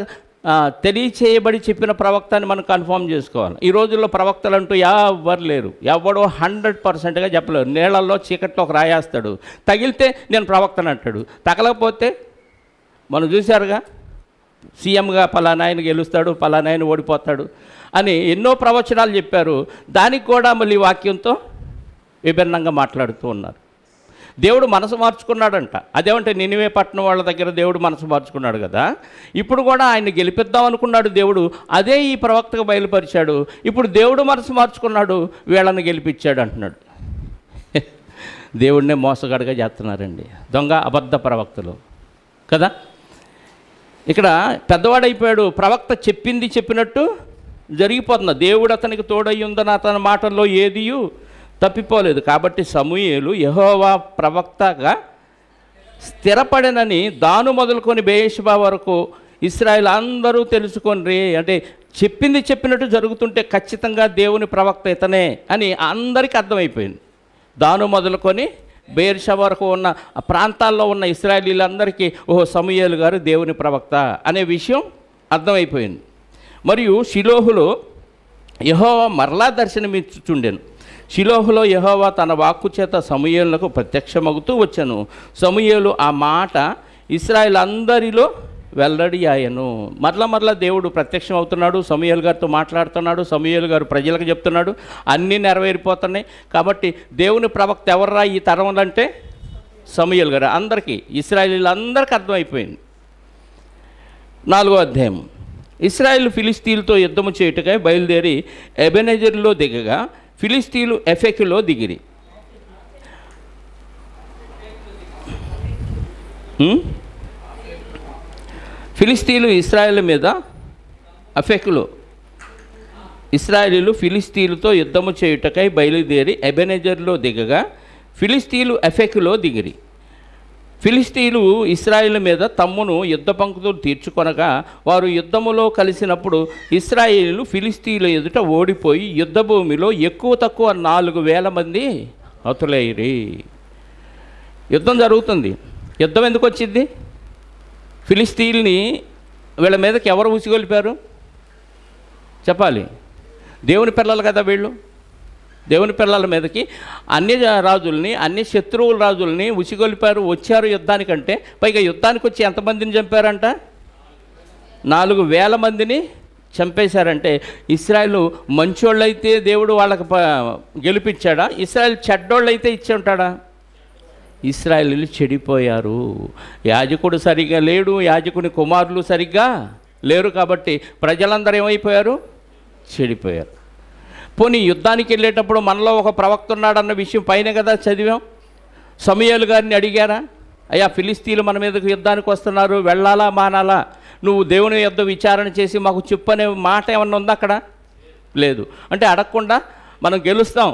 Speaker 1: తెలియచేయబడి చెప్పిన ప్రవక్త అని మనం కన్ఫర్మ్ చేసుకోవాలి. ఈ రోజుల్లో ప్రవక్తలు అంటూ ఎవరు లేరు. ఎవడో 100%గా చెప్పలేరు. నీళ్ళల్లో చీకట్లో ఒక రాయేస్తాడు, తగిలితే నేను ప్రవక్తను అంటాడు, తగలకపోతే మనం చూశారుగా, సీఎంగా పలానాయన గెలుస్తాడు, పలానాయన ఓడిపోతాడు అని ఎన్నో ప్రవచనాలు చెప్పారు. దానికి కూడా మళ్ళీ వాక్యంతో విభిన్నంగా మాట్లాడుతూ ఉన్నారు. దేవుడు మనసు మార్చుకున్నాడంట. అదేమంటే నినివే పట్టణం వాళ్ళ దగ్గర దేవుడు మనసు మార్చుకున్నాడు కదా. ఇప్పుడు కూడా ఆయన గెలిపిద్దాం అనుకున్నాడు దేవుడు, అదే ఈ ప్రవక్తకు బయలుపరిచాడు. ఇప్పుడు దేవుడు మనసు మార్చుకున్నాడు, వీళ్ళని గెలిపించాడు అంటున్నాడు. దేవుడినే మోసగాడుగా చేస్తున్నారండి దొంగ అబద్ధ ప్రవక్తలు కదా. ఇక్కడ పెద్దవాడైపోయాడు, ప్రవక్త చెప్పింది చెప్పినట్టు జరిగిపోతుంది. దేవుడు అతనికి తోడై ఉందని అతని మాటల్లో ఏదియూ తప్పిపోలేదు. కాబట్టి సమూయేలు యెహోవా ప్రవక్తగా స్థిరపడినని దాను మొదలుకొని బెయేషెబా వరకు ఇశ్రాయేలు అందరూ తెలుసుకొని, అంటే చెప్పింది చెప్పినట్టు జరుగుతుంటే ఖచ్చితంగా దేవుని ప్రవక్త ఇతనే అని అందరికీ అర్థమైపోయింది. దాను మొదలుకొని బెయేషెబా వరకు ఉన్న ప్రాంతాల్లో ఉన్న ఇశ్రాయేలీలందరికీ ఓహో సమూయేలు గారు దేవుని ప్రవక్త అనే విషయం అర్థమైపోయింది. మరియు షిలోహులో యెహోవా మరలా దర్శనమిచ్చుచుండెను. షిలోహులో యెహోవా తన వాక్కు చేత సమూయేలునకు ప్రత్యక్షమగుతూ వచ్చెను. సమూయేలు ఆ మాట ఇశ్రాయేలు అందరిలో వెల్లడి ఆయను. మరలా దేవుడు ప్రత్యక్షం అవుతున్నాడు, సమూయేలు గారితో మాట్లాడుతున్నాడు, సమూయేలు గారు ప్రజలకు చెప్తున్నాడు, అన్నీ నెరవేరిపోతున్నాయి. కాబట్టి దేవుని ప్రవక్త ఎవర్రా ఈ తరంలో అంటే సమూయేలు గారు. అందరికీ ఇశ్రాయేలీలందరికీ అర్థమైపోయింది. 4వ అధ్యాయం. ఇశ్రాయేలు ఫిలిస్తీన్లతో యుద్ధము చేయుటకై బయలుదేరి ఎబెనెజరులో దిగగా ఫిలిస్తీన్లు ఎఫెకులో దిగిరి. ఫిలిస్తీన్లు ఇశ్రాయేలు మీద అఫెకులో, ఇశ్రాయేలీలు ఫిలిస్తీన్లతో యుద్ధము చేయుటకై బయలుదేరి ఎబెనెజరులో దిగగా ఫిలిస్తీన్లు ఎఫెకులో దిగిరి. ఫిలిస్తీన్లు ఇశ్రాయేలు మీద తమ్మును యుద్ధ పంక్తులు తీర్చుకొనగా వారు యుద్ధములో కలిసినప్పుడు ఇశ్రాయేలీలు ఫిలిస్తీన్ల ఎదుట ఓడిపోయి యుద్ధ భూమిలో ఎక్కువ తక్కువ 4,000 మంది హతులైరి. యుద్ధం జరుగుతుంది. యుద్ధం ఎందుకు వచ్చింది? ఫిలిస్తీన్ని వీళ్ళ మీదకి ఎవరు ఉసిగొలిపారు చెప్పాలి? దేవుని పిల్లలు కదా వీళ్ళు. దేవుని పిల్లల మీదకి అన్య రాజుల్ని, అన్య శత్రువుల రాజుల్ని ఉసిగొలిపారు, వచ్చారు యుద్ధానికంటే. పైగా యుద్ధానికి వచ్చి ఎంతమందిని చంపారంట? 4,000 మందిని చంపేశారంటే ఇశ్రాయేలు మంచోళ్ళైతే దేవుడు వాళ్ళకి గెలిపించాడా? ఇశ్రాయేల్ చెడ్డోళ్ళు అయితే ఇచ్చి ఉంటాడా? ఇశ్రాయేలీలు చెడిపోయారు. యాజకుడు సరిగ్గా లేడు, యాజకుని కుమారులు సరిగ్గా లేరు. కాబట్టి ప్రజలందరూ ఏమైపోయారు? చెడిపోయారు. పోనీ యుద్ధానికి వెళ్ళేటప్పుడు మనలో ఒక ప్రవక్త ఉన్నాడన్న విషయం పైన కదా చదివాం. సమూయేలు గారిని అడిగారా, అయ్యా ఫిలిస్తీన్లు మన మీదకు యుద్ధానికి వస్తున్నారు, వెళ్ళాలా మానాలా? నువ్వు దేవుని యుద్ధ విచారణ చేసి మాకు చెప్పు అనే మాట ఏమన్నా ఉందా అక్కడ? లేదు. అంటే అడగకుండా మనం గెలుస్తాం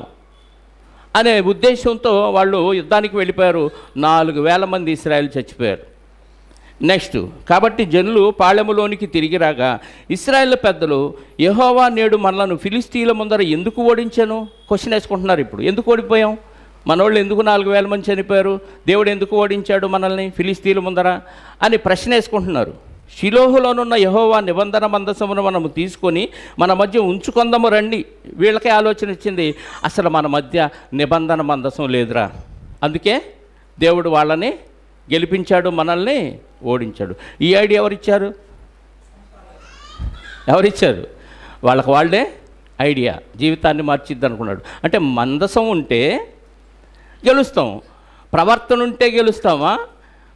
Speaker 1: అనే ఉద్దేశంతో వాళ్ళు యుద్ధానికి వెళ్ళిపోయారు. 4,000 మంది ఇశ్రాయేలు చచ్చిపోయారు. నెక్స్ట్, కాబట్టి జనులు పాళెములోనికి తిరిగి రాగా ఇశ్రాయేల్ పెద్దలు యెహోవా నేడు మనలను ఫిలిస్తీన్ల ముందర ఎందుకు ఓడించాను క్వశ్చన్ వేసుకుంటున్నారు. ఇప్పుడు ఎందుకు ఓడిపోయాం? మనోళ్ళు ఎందుకు 4,000 మంది చనిపోయారు, దేవుడు ఎందుకు ఓడించాడు మనల్ని ఫిలిస్తీన్ల ముందర అని ప్రశ్న వేసుకుంటున్నారు. షిలోహులోనున్న యెహోవా నిబంధన మందసమును మనము తీసుకొని మన మధ్య ఉంచుకొందాము రండి. వీళ్ళకే ఆలోచన ఇచ్చింది, అసలు మన మధ్య నిబంధన మందసం లేదురా, అందుకే దేవుడు వాళ్ళని గెలిపించాడు, మనల్ని ఓడించాడు. ఈ ఐడియా ఎవరిచ్చారు? వాళ్ళకి వాళ్ళే ఐడియా, జీవితాన్ని మార్చిద్ది అనుకున్నాడు. అంటే మందసం ఉంటే గెలుస్తాం, ప్రవర్తన ఉంటే గెలుస్తామా,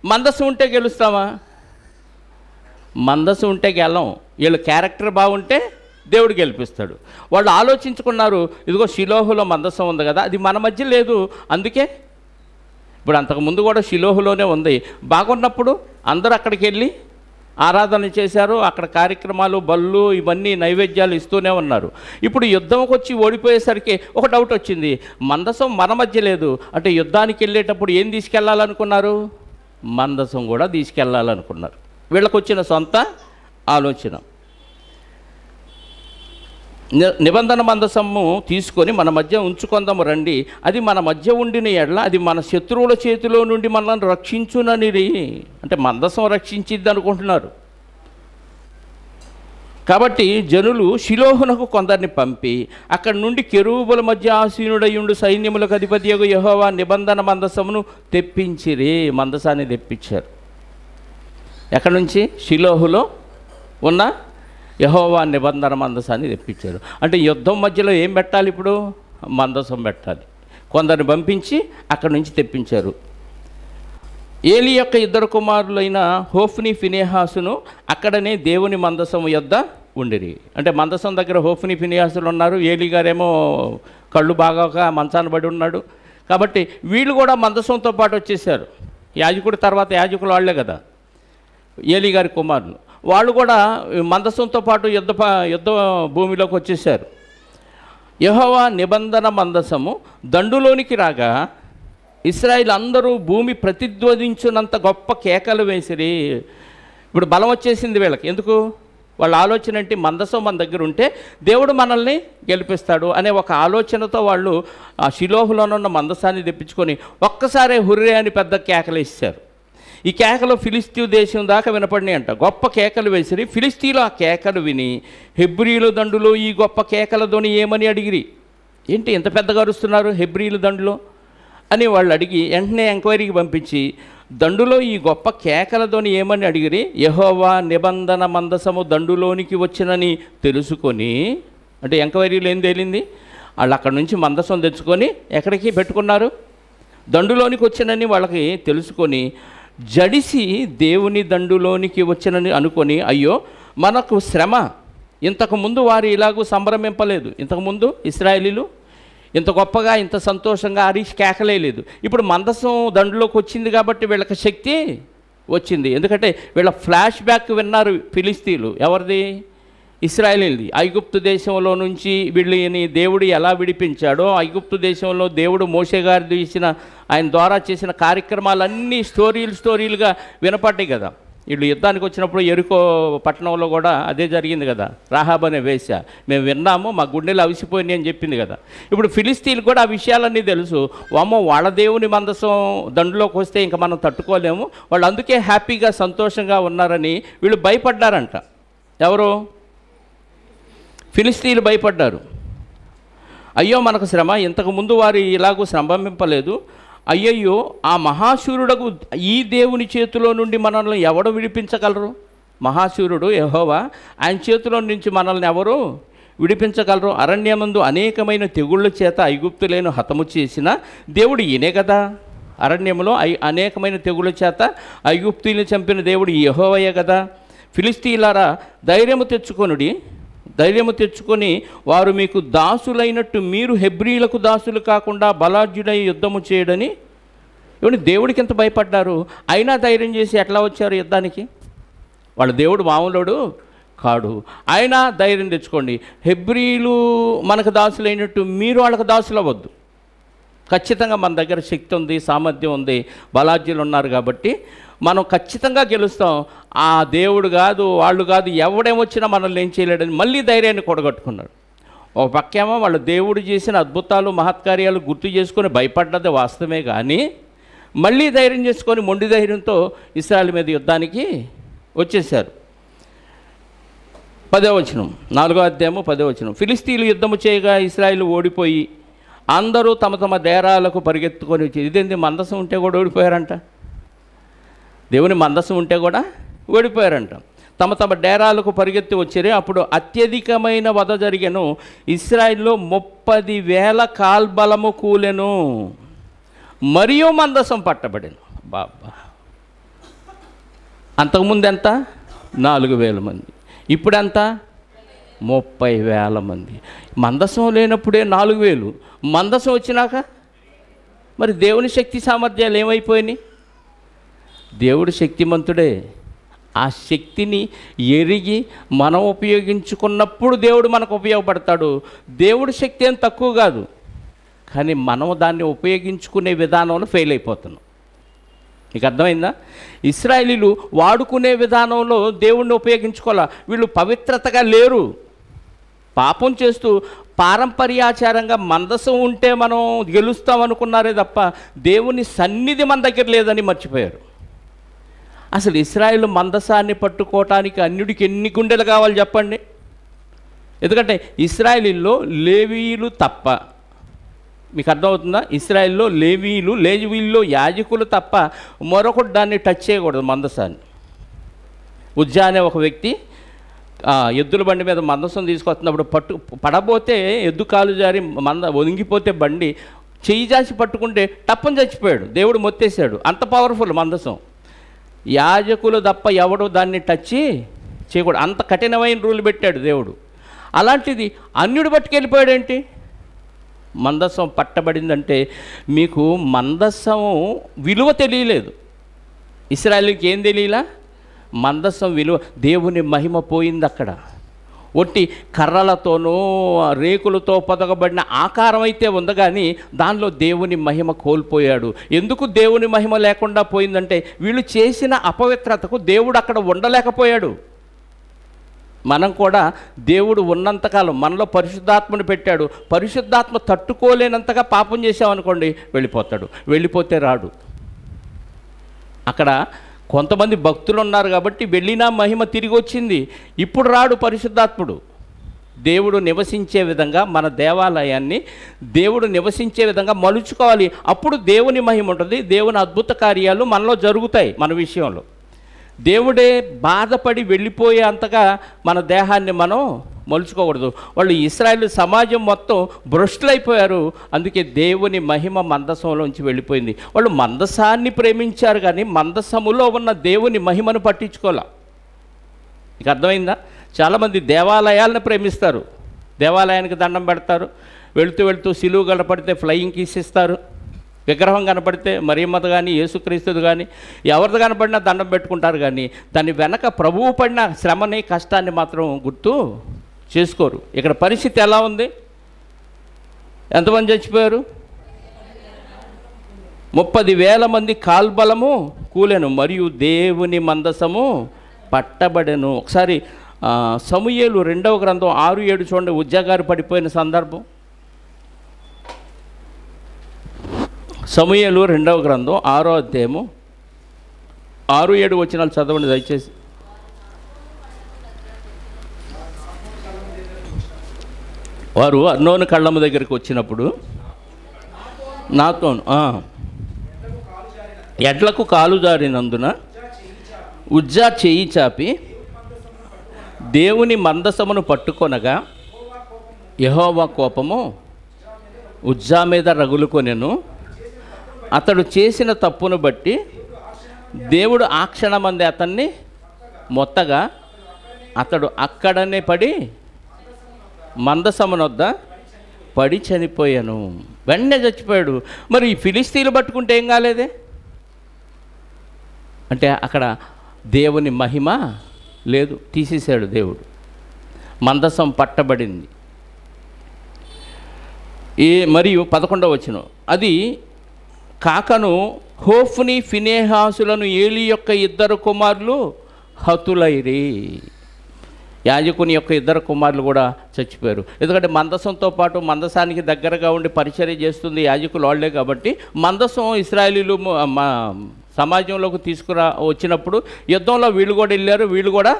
Speaker 1: మందసం ఉంటే గెలుస్తామా? మందసం ఉంటే గెలం. వీళ్ళ క్యారెక్టర్ బాగుంటే దేవుడు గెలిపిస్తాడు. వాళ్ళు ఆలోచించుకున్నారు, ఇదిగో షిలోహులో మందసం ఉంది కదా, అది మన మధ్య లేదు, అందుకే ఇప్పుడు అంతకుముందు కూడా షిలోహులోనే ఉంది. బాగున్నప్పుడు అందరూ అక్కడికి వెళ్ళి ఆరాధన చేశారు, అక్కడ కార్యక్రమాలు, బళ్ళు, ఇవన్నీ నైవేద్యాలు ఇస్తూనే ఉన్నారు. ఇప్పుడు యుద్ధంకి వచ్చి ఓడిపోయేసరికి ఒక డౌట్ వచ్చింది, మందసం మన మధ్య లేదు అంటే యుద్ధానికి వెళ్ళేటప్పుడు ఏం తీసుకెళ్ళాలనుకున్నారు? మందసం కూడా తీసుకెళ్ళాలనుకున్నారు. వీళ్ళకు వచ్చిన సొంత ఆలోచన. నిబంధన మందసము తీసుకొని మన మధ్య ఉంచుకొందాము రండి, అది మన మధ్య ఉండిన ఎడల అది మన శత్రువుల చేతిలో నుండి మనల్ని రక్షించుననిది. అంటే మందసం రక్షించిద్ది అనుకుంటున్నారు. కాబట్టి జనులు షిలోహునకు కొందరిని పంపి అక్కడి నుండి కెరూబుల మధ్య ఆసీనుడయ్యుండు సైన్యములకు అధిపతియగు యెహోవా నిబంధన మందసమును తెప్పించిరి. మందసాన్ని తెప్పించారు. ఎక్కడి నుంచి? షిలోహులో ఉన్న యెహోవా నిబంధన మందసాన్ని తెప్పించారు. అంటే యుద్ధం మధ్యలో ఏం పెట్టాలి? ఇప్పుడు మందసం పెట్టాలి. కొందరిని పంపించి అక్కడి నుంచి తెప్పించారు. ఏలి యొక్క 2 కుమారులైన హోఫ్ని, ఫినెహాసును అక్కడనే దేవుని మందసం యొద్ద ఉండిరి. అంటే మందసం దగ్గర హోఫ్ని, ఫినెహాసులు ఉన్నారు. ఏలి గారేమో కళ్ళు బాగా మంచాన పడి ఉన్నాడు. కాబట్టి వీళ్ళు కూడా మందసంతో పాటు వచ్చేసారు. యాజకుడి తర్వాత యాజకులు వాళ్ళే కదా, ఏలి గారి కుమారులు. వాళ్ళు కూడా మందసంతో పాటు యుద్ధ భూమిలోకి వచ్చేసారు. యెహోవా నిబంధన మందసము దండులోనికి రాగా ఇశ్రాయేలు అందరూ భూమి ప్రతిధ్వనించునంత గొప్ప కేకలు వేసిరి. ఇప్పుడు బలం వచ్చేసింది వీళ్ళకి. ఎందుకు? వాళ్ళ ఆలోచన ఏంటి? మందసం మన దగ్గర ఉంటే దేవుడు మనల్ని గెలిపిస్తాడు అనే ఒక ఆలోచనతో వాళ్ళు ఆ షిలోహులోనున్న మందసాన్ని తెప్పించుకొని ఒక్కసారే హుర్రే అని పెద్ద కేకలు వేసారు. ఈ కేకలు ఫిలిస్తీ దేశం దాకా వినపడినాయి అంట. గొప్ప కేకలు వేసిరి. ఫిలిస్తీన్లు ఆ కేకలు విని హెబ్రీలు దండులో ఈ గొప్ప కేకల ధ్వని ఏమని అడిగిరి. ఏంటి ఇంత పెద్దగా అరుస్తున్నారు హెబ్రీలు దండులో అని వాళ్ళు అడిగి వెంటనే ఎంక్వైరీకి పంపించి దండులో ఈ గొప్ప కేకల ధ్వని ఏమని అడిగిరి. యెహోవా నిబంధన మందసము దండులోనికి వచ్చినని తెలుసుకొని, అంటే ఎంక్వైరీలో ఏం తేలింది? వాళ్ళు అక్కడి నుంచి మందసం తెచ్చుకొని ఎక్కడికి పెట్టుకున్నారు? దండులోనికి వచ్చినని వాళ్ళకి తెలుసుకొని జడిసి దేవుని దండులోనికి వచ్చినని అనుకొని, అయ్యో మనకు శ్రమ, ఇంతకుముందు వారు ఇలాగూ సంభ్రమింపలేదు, ఇంతకుముందు ఇశ్రాయేలీలు ఇంత గొప్పగా ఇంత సంతోషంగా అరిచి కేకలేదు. ఇప్పుడు మందసం దండులోకి వచ్చింది కాబట్టి వీళ్ళకి శక్తి వచ్చింది. ఎందుకంటే వీళ్ళ ఫ్లాష్ బ్యాక్ విన్నారు ఫిలిస్తీన్లు. ఎవరిది? ఇశ్రాయేలీలది. ఐగుప్తు దేశంలో నుంచి వీళ్ళని దేవుడు ఎలా విడిపించాడో, ఐగుప్తు దేశంలో దేవుడు మోషే గారి ఇచ్చిన ఆయన ద్వారా చేసిన కార్యక్రమాలన్నీ స్టోరీలుగా వినపడ్డాయి కదా. వీళ్ళు యుద్ధానికి వచ్చినప్పుడు ఎరుకో పట్టణంలో కూడా అదే జరిగింది కదా. రాహాబ్ అనే వేశ్య, మేము విన్నాము, మా గుండెలు అవిసిపోయినాయి అని చెప్పింది కదా. ఇప్పుడు ఫిలిస్తీన్లు కూడా ఆ విషయాలన్నీ తెలుసు. వామ్మో వాళ్ళ దేవుని మందసం దండులోకి వస్తే ఇంకా మనం తట్టుకోలేము, వాళ్ళు అందుకే హ్యాపీగా సంతోషంగా ఉన్నారని వీళ్ళు భయపడ్డారంట. ఎవరు? ఫిలిస్తీన్లు భయపడ్డారు. అయ్యో మనకు శ్రమ, ఇంతకుముందు వారు ఇలాగూ సంభవింపలేదు, అయ్యయ్యో ఆ మహాశూరుడకు ఈ దేవుని చేతిలో నుండి మనల్ని ఎవడు విడిపించగలరు? మహాశూరుడు యెహోవా, ఆయన చేతిలో నుంచి మనల్ని ఎవరు విడిపించగలరు? అరణ్యమందు అనేకమైన తెగుళ్ళ చేత ఐగుప్తులను హతము చేసిన దేవుడు ఈయనే కదా. అరణ్యంలో అనేకమైన తెగుళ్ళ చేత ఐగుప్తులను చంపిన దేవుడు యెహోవాయే కదా. ఫిలిస్తీన్లారా ధైర్యము తెచ్చుకొని వారు మీకు దాసులైనట్టు మీరు హెబ్రీలకు దాసులు కాకుండా బలాఢ్యుడై యుద్ధము చేయడని. ఇవన్నీ దేవుడికి ఎంత భయపడ్డారు, అయినా ధైర్యం చేసి ఎట్లా వచ్చారు యుద్ధానికి? వాళ్ళ దేవుడు మామూలుడు కాడు. అయినా ధైర్యం తెచ్చుకోండి, హెబ్రీలు మనకు దాసులైనట్టు మీరు వాళ్ళకు దాసులు అవ్వద్దు. ఖచ్చితంగా మన దగ్గర శక్తి ఉంది, సామర్థ్యం ఉంది, బలాఢ్యులు ఉన్నారు కాబట్టి మనం ఖచ్చితంగా గెలుస్తాం. ఆ దేవుడు కాదు, వాళ్ళు కాదు, ఎవడేమొచ్చినా మనల్ని ఏం చేయలేడని మళ్ళీ ధైర్యాన్ని కూడగట్టుకున్నాడు. ఒక పక్కేమో వాళ్ళ దేవుడు చేసిన అద్భుతాలు మహత్కార్యాలు గుర్తు చేసుకొని భయపడ్డది వాస్తవమే, కానీ మళ్ళీ ధైర్యం చేసుకొని మొండి ధైర్యంతో ఇశ్రాయేలు మీద యుద్ధానికి వచ్చేసారు. 10వ వచనం, 4వ అధ్యాయము 10వ వచనం. ఫిలిస్తీన్లు యుద్ధము చేయగా ఇశ్రాయేలు ఓడిపోయి అందరూ తమ తమ డేరాలకు పరిగెత్తుకొని వచ్చి, ఇదేంటి మందసం ఉంటే కూడా ఓడిపోయారంట, దేవుని మందసం ఉంటే కూడా ఓడిపోయారంట. తమ తమ డేరాలకు పరిగెత్తి వచ్చారు. అప్పుడు అత్యధికమైన వధ జరిగెను. ఇశ్రాయేల్లో 30,000 కాల్బలము కూలెను, మరియు మందసం పట్టబడెను. బాబా, అంతకుముందు ఎంత? 4,000 మంది, ఇప్పుడు ఎంత? 30,000 మంది. మందసం లేనప్పుడే 4,000, మందసం వచ్చినాక మరి దేవుని శక్తి సామర్థ్యాలు ఏమైపోయినాయి? దేవుడు శక్తిమంతుడే. ఆ శక్తిని ఎరిగి మనం ఉపయోగించుకున్నప్పుడు దేవుడు మనకు ఉపయోగపడతాడు. దేవుడి శక్తి ఏం తక్కువ కాదు, కానీ మనం దాన్ని ఉపయోగించుకునే విధానంలో ఫెయిల్ అయిపోతున్నాం. మీకు అర్థమైందా? ఇశ్రాయేలీలు వాడుకునే విధానంలో దేవుణ్ణి ఉపయోగించుకోవాలా. వీళ్ళు పవిత్రతగా లేరు, పాపం చేస్తూ పారంపర్యాచారంగా మందసం ఉంటే మనం గెలుస్తాం అనుకున్నారే తప్ప దేవుని సన్నిధి మన దగ్గర లేదని మర్చిపోయారు. అసలు ఇశ్రాయేలు మందసాన్ని పట్టుకోవటానికి అన్యుడికి ఎన్ని గుండెలు కావాలి చెప్పండి? ఎందుకంటే ఇశ్రాయేలీల్లో లేవీయులు తప్ప, మీకు అర్థమవుతుందా? ఇశ్రాయేల్లో లేవీయుల్లో యాజకులు తప్ప మరొకటి దాన్ని టచ్ చేయకూడదు మందసాన్ని. ఉజ్జా అనే ఒక వ్యక్తి ఎద్దుల బండి మీద మందసం తీసుకొస్తున్నప్పుడు పడబోతే ఎద్దు కాలు జారి ఒంగిపోతే బండి చెయ్యి జాసి పట్టుకుంటే టప్పని చచ్చిపోయాడు. దేవుడు మొత్తేశాడు, అంత పవర్ఫుల్ మందసం. యాజకులు తప్ప ఎవడు దాన్ని టచ్ చేయకూడదు, అంత కఠినమైన రూల్ పెట్టాడు దేవుడు. అలాంటిది అన్యుడు పట్టుకెళ్ళిపోయాడేంటి? మందసం పట్టబడిందంటే మీకు మందసం విలువ తెలియలేదు. ఇశ్రాయేలుకి ఏం తెలియలా? మందసం విలువ, దేవుని మహిమ పోయింది అక్కడ. ఒట్టి కర్రలతోనూ రేకులతో పొదగబడిన ఆకారం అయితే ఉంది, కానీ దానిలో దేవుని మహిమ కోల్పోయాడు. ఎందుకు దేవుని మహిమ లేకుండా పోయిందంటే వీళ్ళు చేసిన అపవిత్రతకు దేవుడు అక్కడ ఉండలేకపోయాడు. మనం కూడా దేవుడు ఉన్నంతకాలం మనలో పరిశుద్ధాత్మను పెట్టాడు. పరిశుద్ధాత్మ తట్టుకోలేనంతగా పాపం చేసామనుకోండి వెళ్ళిపోతాడు, వెళ్ళిపోతే రాడు. అక్కడ కొంతమంది భక్తులు ఉన్నారు కాబట్టి వెళ్ళినా మహిమ తిరిగి వచ్చింది. ఇప్పుడు రాడు పరిశుద్ధాత్ముడు. దేవుడు నివసించే విధంగా మన దేవాలయాన్ని దేవుడు నివసించే విధంగా మలుచుకోవాలి. అప్పుడు దేవుని మహిమ ఉంటుంది, దేవుని అద్భుత కార్యాలు మనలో జరుగుతాయి. మన విషయంలో దేవుడే బాధపడి వెళ్ళిపోయే అంతగా మన దేహాన్ని మనం మలుచుకోకూడదు. వాళ్ళు ఇశ్రాయేలు సమాజం మొత్తం భ్రష్టులైపోయారు. అందుకే దేవుని మహిమ మందసంలోంచి వెళ్ళిపోయింది. వాళ్ళు మందసాన్ని ప్రేమించారు, కానీ మందసములో ఉన్న దేవుని మహిమను పట్టించుకోలే. మీకు అర్థమైందా? చాలామంది దేవాలయాలను ప్రేమిస్తారు, దేవాలయానికి దండం పెడతారు, వెళుతూ వెళుతూ సిలువు కనపడితే ఫ్లయింగ్ కిస్ ఇస్తారు, విగ్రహం కనపడితే మరియమ్మది కానీ యేసుక్రీస్తుది కానీ ఎవరిది కనపడినా దండం పెట్టుకుంటారు, కానీ దాని వెనక ప్రభువు పడిన శ్రమని కష్టాన్ని మాత్రం గుర్తు చేసుకోరు. ఇక్కడ పరిస్థితి ఎలా ఉంది? ఎంతమంది చచ్చిపోయారు? 30,000 మంది కాల్బలము కూలెను, మరియు దేవుని మందసము పట్టబడెను. ఒకసారి సమూయేలు 2వ గ్రంథం 6-7 చూడండి. ఉజ్జాగారు పడిపోయిన సందర్భం. సమూయేలు 2వ గ్రంథం 6వ అధ్యాయము 6-7 వచనాలు చదవండి దయచేసి. వారు అర్నోను కళ్ళమ్మ దగ్గరికి వచ్చినప్పుడు నాతో ఎడ్లకు కాలు జారినందున ఉజ్జా చేయి చాపి దేవుని మందసమును పట్టుకొనగా యెహోవా కోపము ఉజ్జా మీద రగులుకొనెను. అతడు చేసిన తప్పును బట్టి దేవుడు ఆ క్షణమందే అతన్ని మొత్తగా అతడు అక్కడనే పడి మందసమునొద్ద పడి చనిపోయాను. వెంటనే చచ్చిపోయాడు. మరి ఈ ఫిలిస్తీన్లు పట్టుకుంటే ఏం కాలేదే? అంటే అక్కడ దేవుని మహిమ లేదు, తీసేశాడు దేవుడు. మందసం పట్టబడింది. మరియు 11వ వచనం, అది కాకను హోఫ్ని ఫినేహాసులను ఏలి యొక్క 2 కుమారులు హతులైరి. యాజకుని యొక్క ఇద్దరు కుమారులు కూడా చచ్చిపోయారు. ఎందుకంటే మందసంతో పాటు మందసానికి దగ్గరగా ఉండి పరిచర్య చేస్తుంది యాజకులు వాళ్ళే కాబట్టి మందసం ఇశ్రాయేలీలు సమాజంలోకి వచ్చినప్పుడు యుద్ధంలో వీళ్ళు కూడా వెళ్ళారు, వీళ్ళు కూడా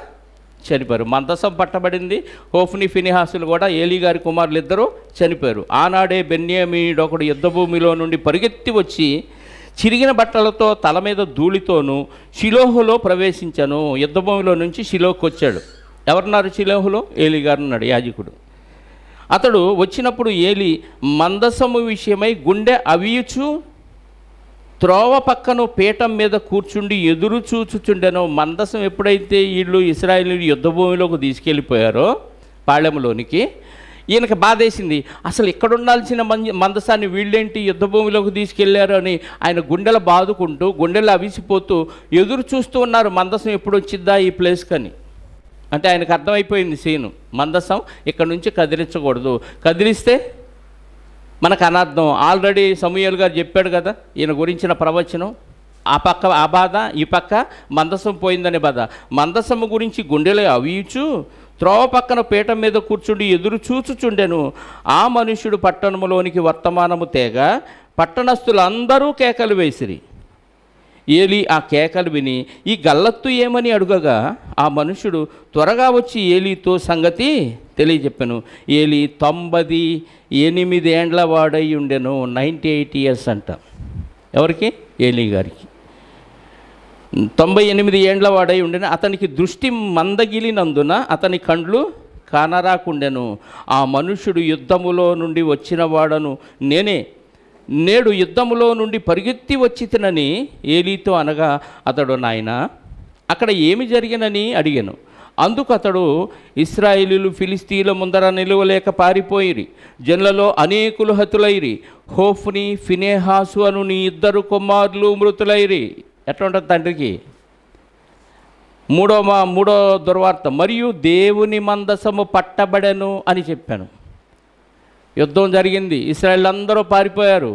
Speaker 1: చనిపోయారు. మందసం పట్టబడింది. హోఫ్ని ఫినిహాసులు కూడా ఏలీ గారి కుమారులు ఇద్దరు చనిపోయారు. ఆనాడే బెన్యామీనుడు ఒకడు యుద్ధభూమిలో నుండి పరిగెత్తి వచ్చి చిరిగిన బట్టలతో తల మీద ధూళితోనూ షిలోహులో ప్రవేశించాను. యుద్ధభూమిలో నుంచి షిలోహుకి వచ్చాడు. ఎవరున్నారు షిలోహులో? ఏలీ గారు ఉన్నాడు, యాజకుడు. అతడు వచ్చినప్పుడు ఏలీ మందసము విషయమై గుండె అవియుచు త్రోవ పక్కన పీఠం మీద కూర్చుండి ఎదురు చూచుచుండెను. మందసం ఎప్పుడైతే వీళ్ళు ఇశ్రాయేలీయులు యుద్ధభూమిలోకి తీసుకెళ్ళిపోయారో పాళెంలోనికి, ఈయనకి బాధేసింది. అసలు ఇక్కడ ఉండాల్సిన మందసాన్ని వీళ్ళేంటి యుద్ధభూమిలోకి తీసుకెళ్లారు అని ఆయన గుండెలు బాదుకుంటూ గుండెలు అవిసిపోతూ ఎదురు చూస్తూ ఉన్నారు. మందసం ఎప్పుడు వచ్చిద్దా ఈ ప్లేస్కని. అంటే ఆయనకు అర్థమైపోయింది సీను, మందసం ఇక్కడ నుంచి కదిలించకూడదు, కదిలిస్తే మనకు అనర్థం. ఆల్రెడీ సమూయేలు గారు చెప్పాడు కదా ఈయన గురించిన ప్రవచనం. ఆ పక్క ఆ బాధ, ఈ పక్క మందసం పోయిందనే బాధ. మందసము గురించి గుండెలో అవియుచు త్రోవ పక్కన పీఠం మీద కూర్చుండి ఎదురు చూచుచుండెను. ఆ మనుష్యుడు పట్టణములోనికి వర్తమానము తేగ పట్టణస్థులందరూ కేకలు వేసిరి. ఏలీ ఆ కేకలు విని ఈ గల్లత్తు ఏమని అడుగగా ఆ మనుషుడు త్వరగా వచ్చి ఏలీతో సంగతి తెలియజెప్పాను. ఏలీ 98 ఏండ్ల వాడై ఉండెను. 98 ఇయర్స్ అంట. ఎవరికి? ఏలీ గారికి 98 ఏండ్ల వాడై ఉండెను. అతనికి దృష్టి మందగిలినందున అతని కండ్లు కానరాకుండెను. ఆ మనుషుడు యుద్ధములో నుండి వచ్చిన వాడను నేనే, నేడు యుద్ధములో నుండి పరిగెత్తి వచ్చి తినని ఏలీతో అనగా అతడు నాయన అక్కడ ఏమి జరిగినని అడిగాను. అందుకు అతడు ఇశ్రాయేలీయులు ఫిలిస్తీన్ల ముందర నిలువలేక పారిపోయిరి, జనులలో అనేకులు హతులైరి, హోఫ్ని ఫినేహాసు అను నీ ఇద్దరు కుమారులు మృతులైరి. ఎట్లా ఉంటుంది తండ్రికి? మూడో దుర్వార్త, మరియు దేవుని మందసము పట్టబడెను అని చెప్పాను. యుద్ధం జరిగింది, ఇశ్రాయేలు అందరూ పారిపోయారు,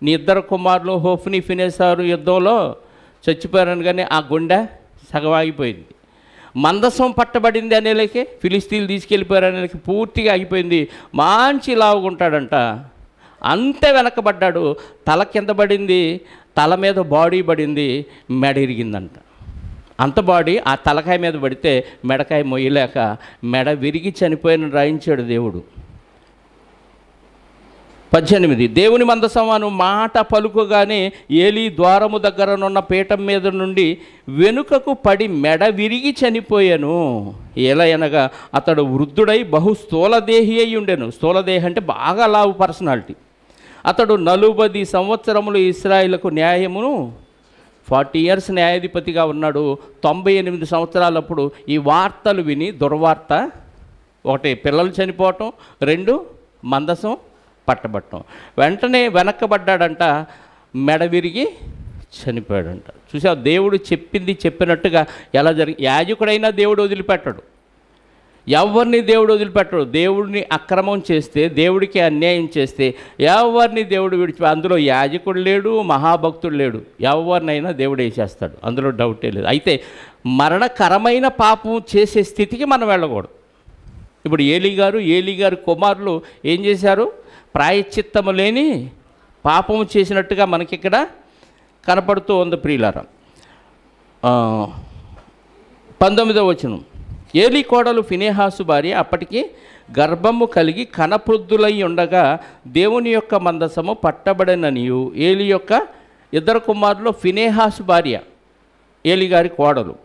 Speaker 1: నీ ఇద్దరు కుమారులు హోఫ్ని ఫినేహాసు యుద్ధంలో చచ్చిపోయారని. కానీ ఆ గుండె సగం ఆగిపోయింది. మందసం పట్టబడింది అనేలకే, ఫిలిస్తీన్లు తీసుకెళ్ళిపోయారు అనేలకి పూర్తిగా ఆగిపోయింది. మంచి లావుగుంటాడంట, అంతే వెనకబడ్డాడు. తల కింద పడింది, తల మీద బాడీ పడింది, మెడ ఇరిగిందంట. అంత బాడీ ఆ తలకాయ మీద పడితే మెడకాయ మొయ్యలేక మెడ విరిగి చనిపోయిన రాయించాడు దేవుడు. 18 దేవుని మందసం అను మాట పలుకుగానే ఏలీ ద్వారము దగ్గరనున్న పీఠం మీద నుండి వెనుకకు పడి మెడ విరిగి చనిపోయాను. ఎలయనగా అతడు వృద్ధుడై బహు స్థూలదేహి అయి ఉండెను. స్థూలదేహి అంటే బాగా లావు పర్సనాలిటీ. అతడు 40 సంవత్సరములు ఇశ్రాయేలుకు న్యాయమును 40 ఇయర్స్ న్యాయాధిపతిగా ఉన్నాడు. 98 సంవత్సరాలప్పుడు ఈ వార్తలు విని, దుర్వార్త, ఒకటి పిల్లలు చనిపోవటం, 2 మందసం పట్టబట్టం, వెంటనే వెనక్కబడ్డాడంట, మెడ విరిగి చనిపోయాడంట. చూసావు, దేవుడు చెప్పింది చెప్పినట్టుగా ఎలా యాజకుడైనా దేవుడు వదిలిపెట్టడు, ఎవరిని దేవుడు వదిలిపెట్టడు. దేవుడిని అక్రమం చేస్తే, దేవుడికి అన్యాయం చేస్తే ఎవరిని దేవుడు అందులో యాజకుడు లేడు, మహాభక్తుడు లేడు, ఎవరినైనా దేవుడు వేసేస్తాడు, అందులో డౌటే లేదు. అయితే మరణకరమైన పాపం చేసే స్థితికి మనం వెళ్ళకూడదు. ఇప్పుడు ఏలీ గారు కుమారులు ఏం చేశారు? ప్రాయశ్చిత్తము లేని పాపము చేసినట్టుగా మనకిక్కడ కనపడుతూ ఉంది ప్రియులారా. 19వ వచనం, ఏలీ కోడలు ఫినేహాసు భార్య అప్పటికి గర్భము కలిగి కనపృద్ధులై ఉండగా దేవుని యొక్క మందసము పట్టబడననియు, ఏలీ యొక్క ఇద్దరు కుమారులు ఫినేహాసు భార్య ఏలీ గారి కోడలు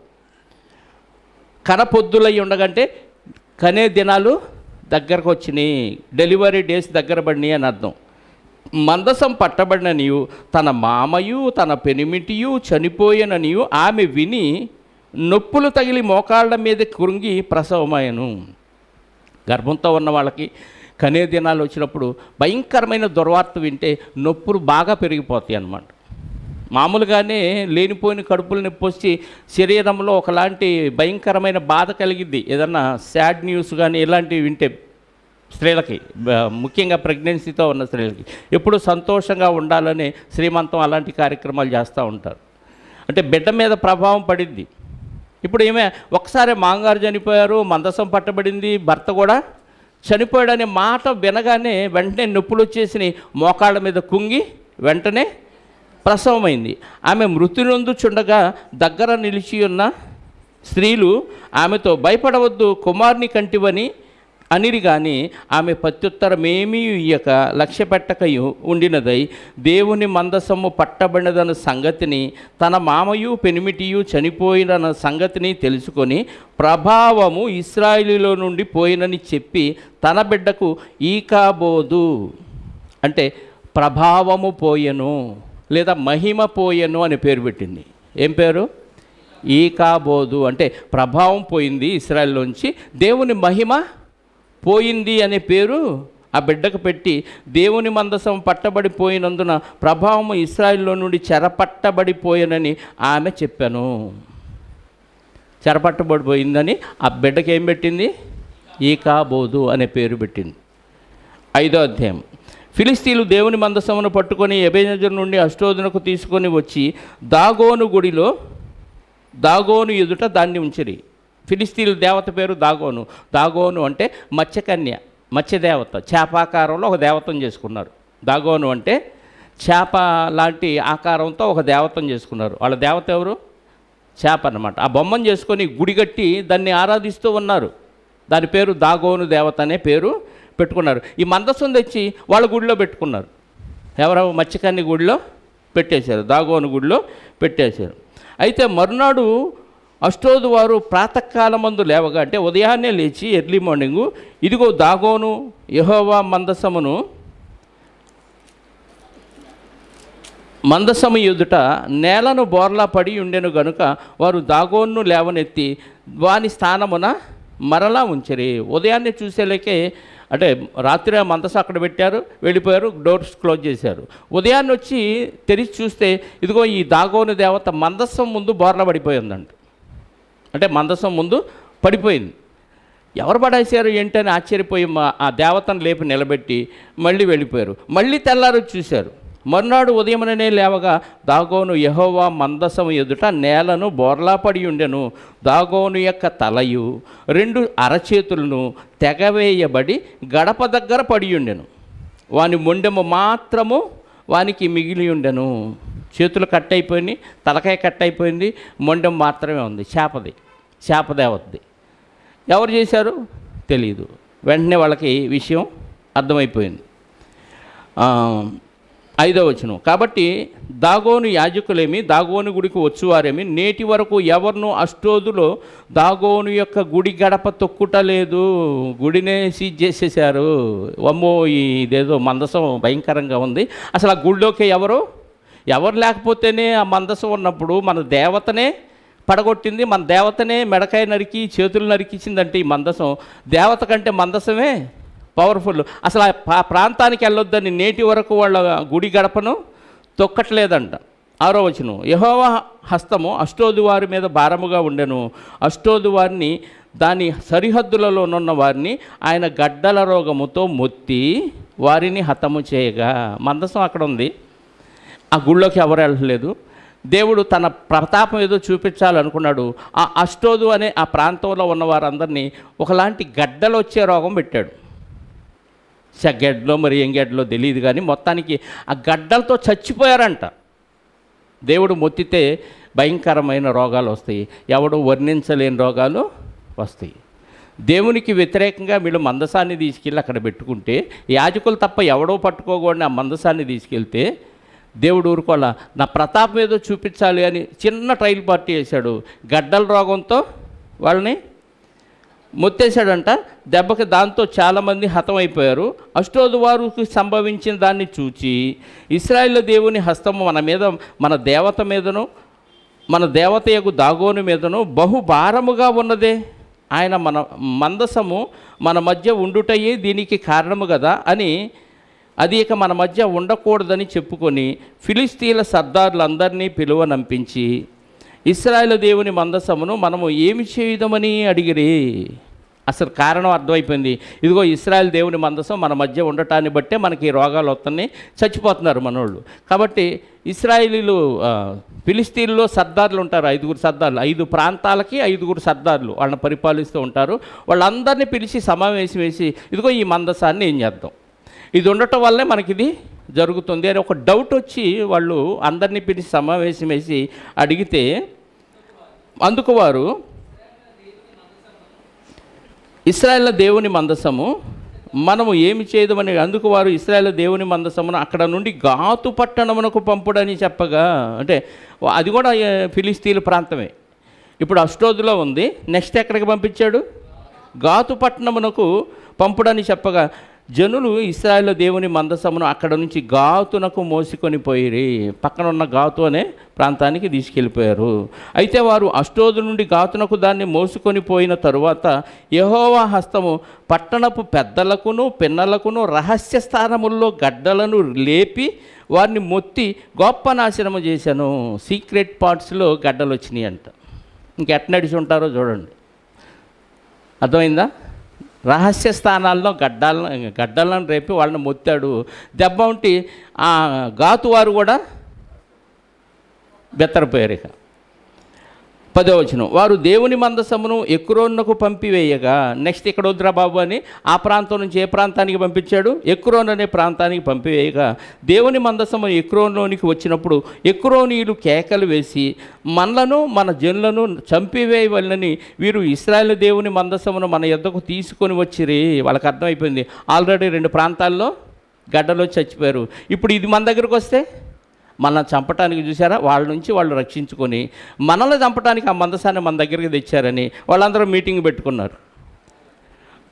Speaker 1: కనపొద్దులై ఉండగంటే కనే దినాలు దగ్గరకు వచ్చినాయి, డెలివరీ డేస్ దగ్గర పడినాయి అని అర్థం. మందసం పట్టబడిననియు తన మామయు తన పెనిమిటియు చనిపోయిననియు ఆమె విని నొప్పులు తగిలి మోకాళ్ళ మీద కృంగి ప్రసవమయ్యను. గర్భంతో ఉన్న వాళ్ళకి కనే దినాలు వచ్చినప్పుడు భయంకరమైన దుర్వార్త వింటే నొప్పులు బాగా పెరిగిపోతాయి అన్నమాట. మామూలుగానే లేనిపోయిన కడుపులు నొప్పి వచ్చి శరీరంలో ఒకలాంటి భయంకరమైన బాధ కలిగిద్ది. ఏదన్నా సాడ్ న్యూస్ కానీ ఇలాంటివి వింటే స్త్రీలకి, ముఖ్యంగా ప్రెగ్నెన్సీతో ఉన్న స్త్రీలకి ఎప్పుడు సంతోషంగా ఉండాలని శ్రీమంతం అలాంటి కార్యక్రమాలు చేస్తూ ఉంటారు. అంటే బిడ్డ మీద ప్రభావం పడిద్ది. ఇప్పుడు ఏమే ఒకసారి మాంగారు చనిపోయారు, మందసం పట్టబడింది, భర్త కూడా చనిపోయాడనే మాట వినగానే వెంటనే నొప్పులు వచ్చేసినాయి, మోకాళ్ళ మీద కుంగి వెంటనే ప్రసవమైంది. ఆమె మృతి నొందుచుండగా దగ్గర నిలిచి ఉన్న స్త్రీలు ఆమెతో భయపడవద్దు, కుమారుని కంటివని అనిరి గాని ఆమె ప్రత్యుత్తరమేమీ ఇయ్యక లక్ష్య పెట్టకయు ఉండినదై దేవుని మందసము పట్టబడినదన్న సంగతిని తన మామయు పెనిమిటియు చనిపోయిన సంగతిని తెలుసుకొని ప్రభావము ఇశ్రాయేలులో నుండి పోయినని చెప్పి తన బిడ్డకు ఈకాబోదు అంటే ప్రభావము పోయెను లేదా మహిమ పోయెను అని పేరు పెట్టింది. ఏం పేరు? ఈకాబోదు అంటే ప్రభావం పోయింది ఇశ్రాయేలులోంచి, దేవుని మహిమ పోయింది అనే పేరు ఆ బిడ్డకు పెట్టి దేవుని మందసం పట్టబడిపోయినందున ప్రభావం ఇశ్రాయేలులో నుండి చెరపట్టబడిపోయానని ఆమె చెప్పాను. చెరపట్టబడిపోయిందని ఆ బిడ్డకి ఏం పెట్టింది? ఈకాబోదు అనే పేరు పెట్టింది. 5వ అధ్యాయం. ఫిలిస్తీన్లు దేవుని మందసమును పట్టుకొని ఎబెనెజరు నుండి అష్టోదునకు తీసుకొని వచ్చి దాగోను ఎదుట దాన్ని ఉంచిరి. ఫిలిస్తీన్ల దేవత పేరు దాగోను. దాగోను అంటే మత్స్యకన్య, మత్స్యదేవత, చేపాకారంలో ఒక దేవతను చేసుకున్నారు. దాగోను అంటే చేప లాంటి ఆకారంతో ఒక దేవతను చేసుకున్నారు. వాళ్ళ దేవత ఎవరు? చేప అన్నమాట. ఆ బొమ్మను చేసుకొని గుడి కట్టి దాన్ని ఆరాధిస్తూ ఉన్నారు. దాని పేరు దాగోను దేవత అనే పేరు పెట్టుకున్నారు. ఈ మందసం తెచ్చి వాళ్ళ గుడిలో పెట్టుకున్నారు. ఎవరో మత్స్యకన్య గుడిలో పెట్టేశారు, దాగోను గుడిలో పెట్టేశారు. అయితే మరునాడు అష్టోదు వారు ప్రాతకాలమందు లేవగా అంటే ఉదయాన్నే లేచి ఎర్లీ మార్నింగు ఇదిగో దాగోను యెహోవా మందసము ఎదుట నేలను బోర్లా పడి ఉండెను గనుక వారు దాగోన్ను లేవనెత్తి వాని స్థానమున మరలా ఉంచరి. ఉదయాన్నే చూసేలేకే అంటే రాత్రి ఆ మందసం అక్కడ పెట్టారు, వెళ్ళిపోయారు, డోర్స్ క్లోజ్ చేశారు. ఉదయాన్నే వచ్చి తెరిచి చూస్తే ఇదిగో ఈ దాగోను దేవత మందసం ముందు బోర్లా పడిపోయిందంట. అంటే మందసం ముందు పడిపోయింది. ఎవరు పడేశారు ఏంటని ఆశ్చర్యపోయి ఆ దేవతను లేపి నిలబెట్టి మళ్ళీ వెళ్ళిపోయారు. మళ్ళీ తెల్లారు చూశారు. మర్నాడు ఉదయముననే లేవగా దాగోను యెహోవా మందసము ఎదుట నేలను బోర్లా పడి ఉండెను. దాగోను యొక్క తలయు 2 అరచేతులను తెగవేయబడి గడప దగ్గర పడి ఉండెను. వాని మొండెము మాత్రము వానికి మిగిలి ఉండెను. చేతులు కట్ అయిపోయినాయి, తలకాయ కట్ అయిపోయింది, మొండెం మాత్రమే ఉంది. శాపదేవతది. ఎవరు చేశారు తెలియదు. వెంటనే వాళ్ళకి విషయం అర్థమైపోయింది. 5వ వచనం. కాబట్టి దాగోను యాజకులేమి దాగోను గుడికి వచ్చువారేమి నేటి వరకు ఎవరినూ అష్టోదులో దాగోను యొక్క గుడి గడప తొక్కుటలేదు. గుడినే సీజ్ చేసేసారు. అమ్మో ఇదేదో మందసం భయంకరంగా ఉంది. అసలు ఆ గుడిలోకి ఎవరు లేకపోతేనే ఆ మందసం ఉన్నప్పుడు మన దేవతనే పడగొట్టింది, మన దేవతనే మెడకాయ నరికి చేతులు నరికించిందంటే ఈ మందసం దేవత కంటే మందసమే పవర్ఫుల్. అసలు ఆ ప్రాంతానికి వెళ్ళొద్దని నేటి వరకు వాళ్ళ గుడి గడపను తొక్కట్లేదంట. 6వ వచనం. యెహోవా హస్తము అష్టోదు వారి మీద భారముగా ఉండెను. అష్టోదు వారిని దాని సరిహద్దులలోనున్న వారిని ఆయన గడ్డల రోగముతో మొత్తి వారిని హతము చేయగా. మందసం అక్కడ ఉంది, ఆ గుళ్ళోకి ఎవరు వెళ్ళలేదు. దేవుడు తన ప్రతాపం ఏదో చూపించాలనుకున్నాడు. ఆ అష్టోదు అనే ఆ ప్రాంతంలో ఉన్న వారందరినీ ఒకలాంటి గడ్డలు వచ్చే రోగం పెట్టాడు. గడ్డలో మరి ఏం గడ్డలో తెలియదు కానీ మొత్తానికి ఆ గడ్డలతో చచ్చిపోయారంట. దేవుడు మొత్తితే భయంకరమైన రోగాలు వస్తాయి, ఎవడు వర్ణించలేని రోగాలు వస్తాయి. దేవునికి వ్యతిరేకంగా వీళ్ళు మందసాన్ని తీసుకెళ్ళి అక్కడ పెట్టుకుంటే యాజకులు తప్ప ఎవడో పట్టుకోకూడని ఆ మందసాన్ని తీసుకెళ్తే దేవుడు ఊరుకోలా. నా ప్రతాపం ఏదో చూపించాలి అని చిన్న ట్రయల్ పార్టీ వేశాడు. గడ్డల రోగంతో వాళ్ళని మొత్తేశాడంట. దెబ్బకి దాంతో చాలామంది హతమైపోయారు. అష్టోదు వారికి సంభవించిన దాన్ని చూచి ఇశ్రాయేలు దేవుని హస్తము మన మీద, మన దేవత మీదను, మన దేవతయగు దాగోను మీదను బహుభారముగా ఉన్నదే. ఆయన మన మందసము మన మధ్య ఉండుటయే దీనికి కారణము కదా అని అది ఇక మన మధ్య ఉండకూడదని చెప్పుకొని ఫిలిస్తీన్ల సర్దారులందరినీ పిలువనంపించి ఇశ్రాయేలు దేవుని మందసమును మనము ఏమి చేయుదమని అడిగిరి. అసలు కారణం అర్థమైపోయింది. ఇదిగో ఇశ్రాయేలు దేవుని మందసం మన మధ్య ఉండటాన్ని బట్టే మనకి ఈ రోగాలు వస్తున్నాయి, చచ్చిపోతున్నారు మనోళ్ళు. కాబట్టి ఇశ్రాయేలీలు ఫిలిస్తీన్లో సర్దార్లు ఉంటారు, 5 సర్దార్లు, 5 ప్రాంతాలకి 5 సర్దార్లు వాళ్ళని పరిపాలిస్తూ ఉంటారు. వాళ్ళందరినీ పిలిచి సమావేశం వేసి ఇదిగో ఈ మందసాన్ని ఏం చేద్దాం, ఇది ఉండటం వల్లే మనకి ఇది జరుగుతుంది అని ఒక డౌట్ వచ్చి వాళ్ళు అందరినీ పిలిచి సమావేశం వేసి అడిగితే అందుకు వారు ఇశ్రాయేలు దేవుని మందసము మనము ఏమి చేయదమని, అందుకు వారు ఇశ్రాయేలు దేవుని మందసమును అక్కడ నుండి గాతు పట్టణమునకు పంపుడని చెప్పగా, అంటే అది కూడా ఫిలిస్తీన్ల ప్రాంతమే. ఇప్పుడు అష్డోదులో ఉంది, నెక్స్ట్ ఎక్కడికి పంపించాడు, గాతు పట్టణమునకు పంపుడని చెప్పగా జనులు ఇశ్రాయేలు దేవుని మందసమును అక్కడ నుంచి గాతునకు మోసుకొని పోయిరి, పక్కన ఉన్న గాతు అనే ప్రాంతానికి తీసుకెళ్ళిపోయారు. అయితే వారు అష్డోదు నుండి గాతునకు దాన్ని మోసుకొని పోయిన తరువాత యెహోవా హస్తము పట్టణపు పెద్దలకును పిన్నలకును రహస్య స్థానముల్లో గడ్డలను లేపి వారిని మొత్తి గొప్ప నాశనము చేశాను. సీక్రెట్ పార్ట్స్లో గడ్డలు వచ్చినాయి అంట. ఇంకెట్ నడిచి ఉంటారో చూడండి, అర్థమైందా? రహస్య స్థానాల్లో గడ్డలను రేపి వాళ్ళని మొత్తాడు. దెబ్బ ఉంటి ఆ గాతు వారు కూడా బెత్తరపోయారు. ఇక 10వ వచనం, వారు దేవుని మందసమును ఎక్రోనుకు పంపివేయగా, నెక్స్ట్ ఇక్కడ వద్దురా బాబు అని ఆ ప్రాంతం నుంచి ఏ ప్రాంతానికి పంపించాడు, ఎక్రోన్ అనే ప్రాంతానికి పంపివేయగా దేవుని మందసము ఎక్రోన్లోనికి వచ్చినప్పుడు ఎక్రోనీయులు కేకలు వేసి మనలను మన జనులను చంపివేయవలనని వీరు ఇశ్రాయేలు దేవుని మందసమును మన యొద్దకు తీసుకొని వచ్చిరి. వాళ్ళకి అర్థమైపోయింది, ఆల్రెడీ 2 ప్రాంతాల్లో గడ్డలో చచ్చిపోయారు, ఇప్పుడు ఇది మన దగ్గరకు వస్తే మనల్ని చంపటానికి చూసారా, వాళ్ళ నుంచి వాళ్ళు రక్షించుకొని మనల్ని చంపటానికి ఆ మందసాన్ని మన దగ్గరికి తెచ్చారని వాళ్ళందరూ మీటింగ్ పెట్టుకున్నారు.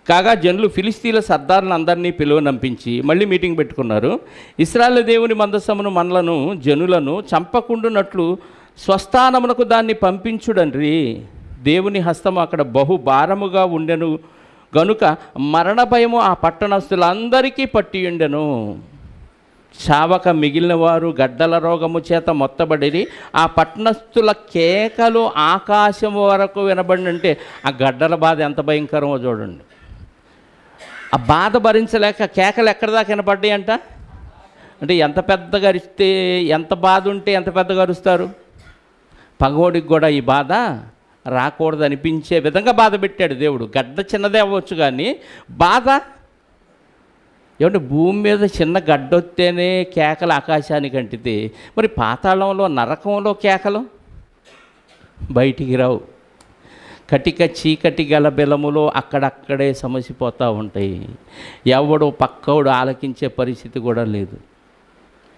Speaker 1: కాగా జనులు ఫిలిస్తీన్ల సర్దార్లను అందరినీ పిలువనంపించి మళ్ళీ మీటింగ్ పెట్టుకున్నారు. ఇశ్రాయేలు దేవుని మందసమును మనలను జనులను చంపకుండునట్లు స్వస్థానమునకు దాన్ని పంపించుడండ్రి. దేవుని హస్తము అక్కడ బహుభారముగా ఉండెను గనుక మరణ భయము ఆ పట్టణస్థులందరికీ పట్టి ఉండెను. చావక మిగిలిన వారు గడ్డల రోగము చేత మొత్తబడిరి. ఆ పట్టణస్థుల కేకలు ఆకాశం వరకు వినబడినంటే ఆ గడ్డల బాధ ఎంత భయంకరమో చూడండి. ఆ బాధ భరించలేక కేకలు ఎక్కడి దాకా వినపడ్డాయి అంట. అంటే ఎంత పెద్దగా అరిస్తే, ఎంత బాధ ఉంటే ఎంత పెద్దగా అరుస్తారు. పగోడికి కూడా ఈ బాధ రాకూడదు అనిపించే విధంగా బాధ పెట్టాడు దేవుడు. గడ్డ చిన్నదే అవ్వచ్చు కానీ బాధ ఏమంటే భూమి మీద చిన్న గడ్డొత్తేనే కేకలు ఆకాశానికి అంటితే మరి పాతాళంలో నరకంలో కేకలు బయటికి రావు. కటిక చీకటి గల బెలములో అక్కడక్కడే సమసిపోతూ ఉంటాయి. ఎవడో పక్కవుడు ఆలకించే పరిస్థితి కూడా లేదు.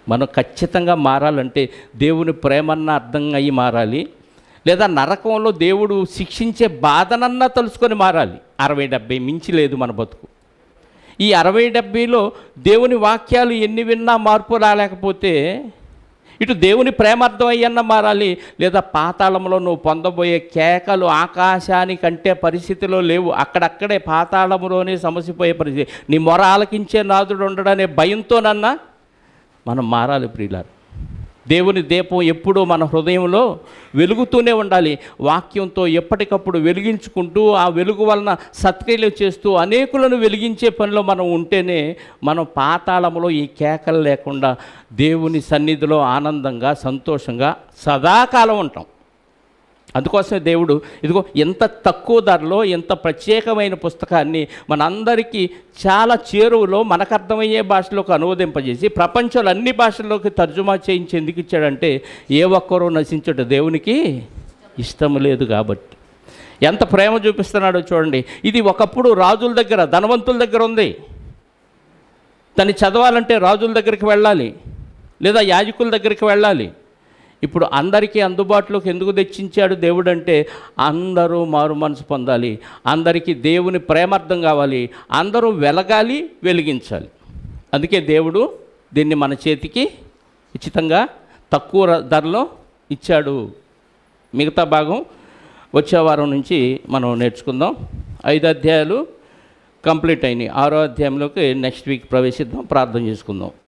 Speaker 1: మనం ఖచ్చితంగా మారాలంటే దేవుని ప్రేమన్న అర్థం అయ్యి మారాలి, లేదా నరకంలో దేవుడు శిక్షించే బాధనన్నా తలుసుకొని మారాలి. 60-70 మించి లేదు మన బతుకు. ఈ 60-70లో దేవుని వాక్యాలు ఎన్ని విన్నా మార్పు రాలేకపోతే ఇటు దేవుని ప్రేమార్థం అయ్యన్నా మారాలి, లేదా పాతాళంలో నువ్వు పొందబోయే కేకలు ఆకాశానికంటే పరిస్థితిలో లేవు. అక్కడక్కడే పాతాళంలోనే సమసిపోయే పరిస్థితి. నీ మొర ఆలకించే నాదుడు ఉండడనే భయంతోనన్నా మనం మారాలి ప్రియులారా. దేవుని దీపం ఎప్పుడూ మన హృదయంలో వెలుగుతూనే ఉండాలి. వాక్యంతో ఎప్పటికప్పుడు వెలిగించుకుంటూ ఆ వెలుగు వలన సత్క్రియలు చేస్తూ అనేకులను వెలిగించే పనిలో మనం ఉంటేనే మనం పాతాళములో ఈ కేకలు లేకుండా దేవుని సన్నిధిలో ఆనందంగా సంతోషంగా సదాకాలం ఉంటాం. అందుకోసమే దేవుడు ఇదిగో ఎంత తక్కువ ధరలో ఎంత ప్రత్యేకమైన పుస్తకాన్ని మనందరికీ చాలా చేరువలో మనకు అర్థమయ్యే భాషలోకి అనువదింపజేసి ప్రపంచంలో అన్ని భాషల్లోకి తర్జుమా చేయించి ఎందుకు ఇచ్చాడంటే ఏ ఒక్కరూ నశించట దేవునికి ఇష్టం లేదు కాబట్టి. ఎంత ప్రేమ చూపిస్తున్నాడో చూడండి. ఇది ఒకప్పుడు రాజుల దగ్గర, ధనవంతుల దగ్గర ఉంది. దాన్ని చదవాలంటే రాజుల దగ్గరికి వెళ్ళాలి, లేదా యాజకుల దగ్గరికి వెళ్ళాలి. ఇప్పుడు అందరికీ అందుబాటులోకి ఎందుకు తెచ్చించాడు దేవుడు అంటే అందరూ మారు మనసు పొందాలి, అందరికీ దేవుని ప్రేమార్థం కావాలి, అందరూ వెలగాలి, వెలిగించాలి. అందుకే దేవుడు దీన్ని మన చేతికి ఉచితంగా తక్కువ ధరలో ఇచ్చాడు. మిగతా భాగం వచ్చే వారం నుంచి మనం నేర్చుకుందాం. 5 అధ్యాయాలు కంప్లీట్ అయినాయి. 6వ అధ్యాయంలోకి నెక్స్ట్ వీక్ ప్రవేశిద్దాం. ప్రార్థన చేసుకుందాం.